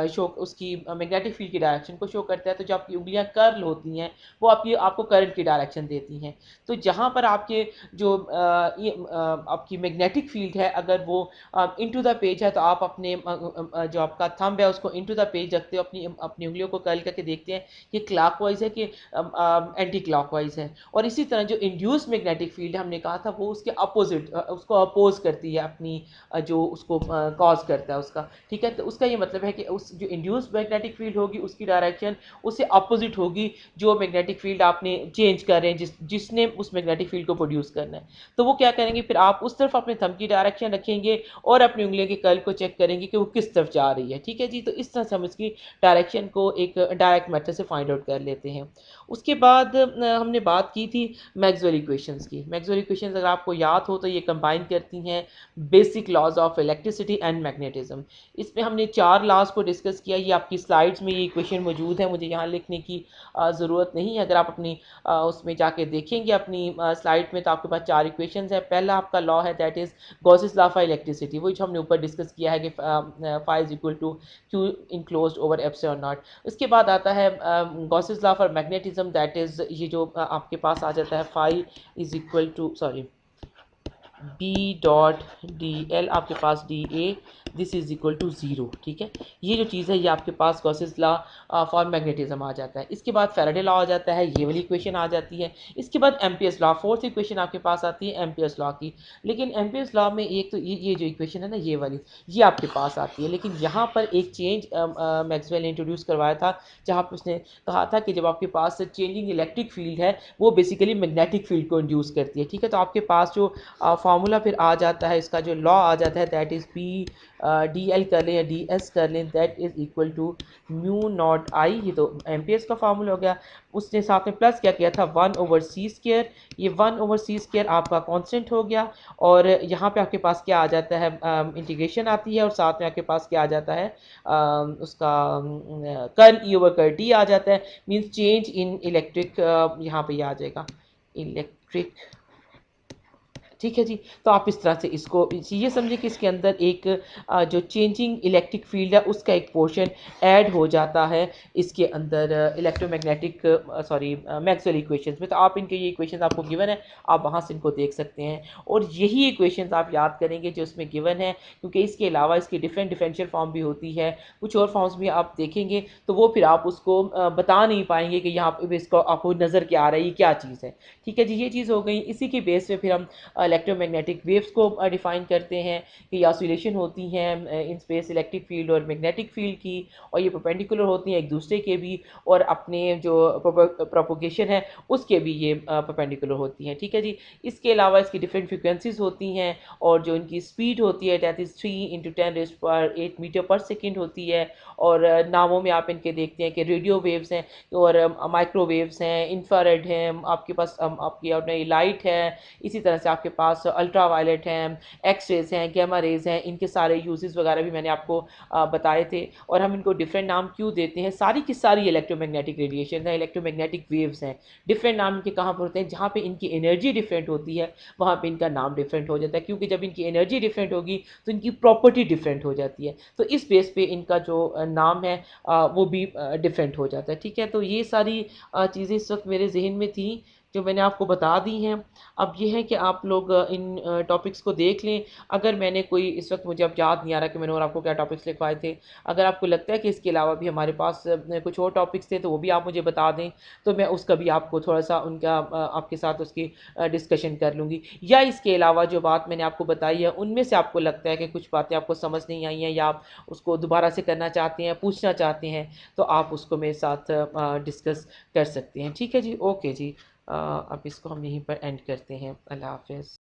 शो, उसकी मैग्नेटिक फील्ड की डायरेक्शन को शो करता है। तो जो आपकी उंगलियां कर्ल होती हैं वो आपको करंट की डायरेक्शन डायरेक्शन देती हैं। तो जहाँ पर आपके जो आपकी मैग्नेटिक फील्ड है अगर वो इनटू द पेज है, तो आप अपने जो आपका थंब है उसको इनटू द पेज रखते हो, अपनी अपनी उंगलियों को कर्ल करके देखते हैं कि क्लॉकवाइज है कि एंटी क्लॉकवाइज है। और इसी तरह जो इंड्यूस मैग्नेटिक फील्ड हमने कहा था वो उसके अपोजिट उसको अपोज करती है अपनी जो उसको कॉज करता है उसका, ठीक है। तो उसका ये मतलब है कि उस जो इंड्यूस मैग्नेटिक फील्ड होगी उसकी डायरेक्शन उससे अपोजिट होगी जो मैग्नेटिक फील्ड आपने चेंज कर रहे हैं, जिसने उस मैग्नेटिक फील्ड को प्रोड्यूस करना है। तो वो क्या करेंगे, फिर आप उस तरफ अपने थंब की डायरेक्शन रखेंगे और अपनी उंगलियों के कर्ल को चेक करेंगे कि वो किस तरफ जा रही है, ठीक है जी। तो इस तरह से हम इसकी डायरेक्शन को एक डायरेक्ट मेथड से फाइंड आउट कर लेते हैं। उसके बाद हमने बात की थी मैक्सवेल इक्वेशंस की। मैक्सवेल इक्वेशंस अगर आपको याद हो तो ये कंबाइन करती हैं basic laws of electricity and magnetism. इसमें हमने 4 लॉज को डिस्कस किया। ये आपकी स्लाइड्स में ये इक्वेशन मौजूद है, मुझे यहाँ लिखने की ज़रूरत नहीं है। अगर आप अपनी उसमें जाके देखेंगे अपनी स्लाइड में तो आपके पास 4 इक्वेशंस है। पहला आपका लॉ है that is Gauss's law for electricity, वो जो हमने ऊपर डिस्कस किया है कि phi is equal to Q enclosed over epsilon naught. उसके बाद आता है Gauss's law for magnetism, that is ये जो आपके पास आ जाता है phi is equal to B dot D L, आपके पास D A this is equal to zero, ठीक है। ये जो चीज़ है ये आपके पास गॉसेस लॉ फॉर मैग्नेटिज्म आ जाता है। इसके बाद फैराडे लॉ आ जाता है, ये वाली इक्वेशन आ जाती है। इसके बाद एम्पियर्स लॉ, फोर्थ इक्वेशन आपके पास आती है एम्पियर्स लॉ की। लेकिन एम्पियर्स लॉ में एक तो ये जो इक्वेशन है ना ये वाली, ये आपके पास आती है। लेकिन यहाँ पर एक चेंज मैक्सवेल ने इंट्रोड्यूस करवाया था, जहाँ पर उसने कहा था कि जब आपके पास चेंजिंग इलेक्ट्रिक फील्ड है वो बेसिकली मैग्नेटिक फील्ड को इंड्यूस करती है, ठीक है। तो आपके पास जो फार्मूला फिर आ जाता है, इसका जो लॉ आ जाता है that is P D L कर लें या डी एस कर लें, that is equal to mu naught I. ये तो एम्पियर्स का फार्मूला हो गया। उसने साथ में प्लस क्या किया था 1/c²। ये 1/c² आपका कांस्टेंट हो गया। और यहाँ पे आपके पास क्या आ जाता है, इंटीग्रेशन आती है और साथ में आपके पास क्या आ जाता है, उसका curl E over curl D आ जाता है। मीन्स चेंज इन इलेक्ट्रिक, यहाँ पे ये आ जाएगा इलेक्ट्रिक, ठीक है जी। तो आप इस तरह से इसको ये समझे कि इसके अंदर एक जो चेंजिंग इलेक्ट्रिक फील्ड है उसका एक पोर्शन ऐड हो जाता है इसके अंदर इलेक्ट्रोमैग्नेटिक मैक्सवेल इक्वेशंस में। तो आप इनके ये इक्वेशंस आपको गिवन है, आप वहाँ से इनको देख सकते हैं। और यही इक्वेशंस आप याद करेंगे जो इसमें गिवन है, क्योंकि इसके अलावा इसकी डिफरेंट डिफरेंशियल फॉर्म भी होती है, कुछ और फॉर्म्स भी आप देखेंगे तो वो फिर आप उसको बता नहीं पाएंगे कि यहाँ पर इसको आपको नज़र क्या आ रहा है, ये क्या चीज़ है, ठीक है जी। ये चीज़ हो गई। इसी के बेस पे फिर हम इलेक्ट्रोमैग्नेटिक वेव्स को डिफाइन करते हैं कि ऑसिलेशन होती हैं इन स्पेस इलेक्ट्रिक फील्ड और मैग्नेटिक फील्ड की, और ये परपेंडिकुलर होती हैं एक दूसरे के भी, और अपने जो प्रोपोगेशन है उसके भी ये परपेंडिकुलर होती हैं, ठीक है जी। इसके अलावा इसकी डिफरेंट फ्रिक्वेंसीज होती हैं और जो इनकी स्पीड होती है दैट इज़ 3 × 10⁸ मीटर पर सेकेंड होती है। और नामों में आप इनके देखते हैं कि रेडियो वेव्स हैं और माइक्रोवेव्स हैं, इंफ्रारेड हैं, आपके पास आपकी अपनी लाइट है, इसी तरह से आपके पास अल्ट्रा वायलेट हैं, एक्स रेज हैं, गैमा रेज हैं। इनके सारे यूजेस वगैरह भी मैंने आपको बताए थे। और हम इनको डिफरेंट नाम क्यों देते हैं, सारी की सारी इलेक्ट्रोमैग्नेटिक रेडिएशन है, इलेक्ट्रोमैग्नेटिक वेव्स हैं। डिफरेंट नाम इनके कहाँ पर होते हैं, जहाँ पे इनकी एनर्जी डिफरेंट होती है वहाँ पे इनका नाम डिफरेंट हो जाता है, क्योंकि जब इनकी एनर्जी डिफरेंट होगी तो इनकी प्रॉपर्टी डिफरेंट हो जाती है। तो इस बेस पे इनका जो नाम है वो भी डिफरेंट हो जाता है, ठीक है। तो ये सारी चीज़ें इस वक्त मेरे जहन में थी जो मैंने आपको बता दी हैं। अब ये है कि आप लोग इन टॉपिक्स को देख लें। अगर मैंने कोई इस वक्त मुझे अब याद नहीं आ रहा कि मैंने और आपको क्या टॉपिक्स लिखवाए थे। अगर आपको लगता है कि इसके अलावा भी हमारे पास कुछ और टॉपिक्स थे तो वो भी आप मुझे बता दें, तो मैं उसका भी आपको थोड़ा सा उनका आपके साथ उसकी डिस्कशन कर लूँगी। या इसके अलावा जो बात मैंने आपको बताई है उनमें से आपको लगता है कि कुछ बातें आपको समझ नहीं आई हैं या आप उसको दोबारा से करना चाहते हैं, पूछना चाहते हैं, तो आप उसको मेरे साथ डिस्कस कर सकते हैं, ठीक है जी। ओके जी, अब इसको हम यहीं पर एंड करते हैं। अल्लाह हाफ़िज़।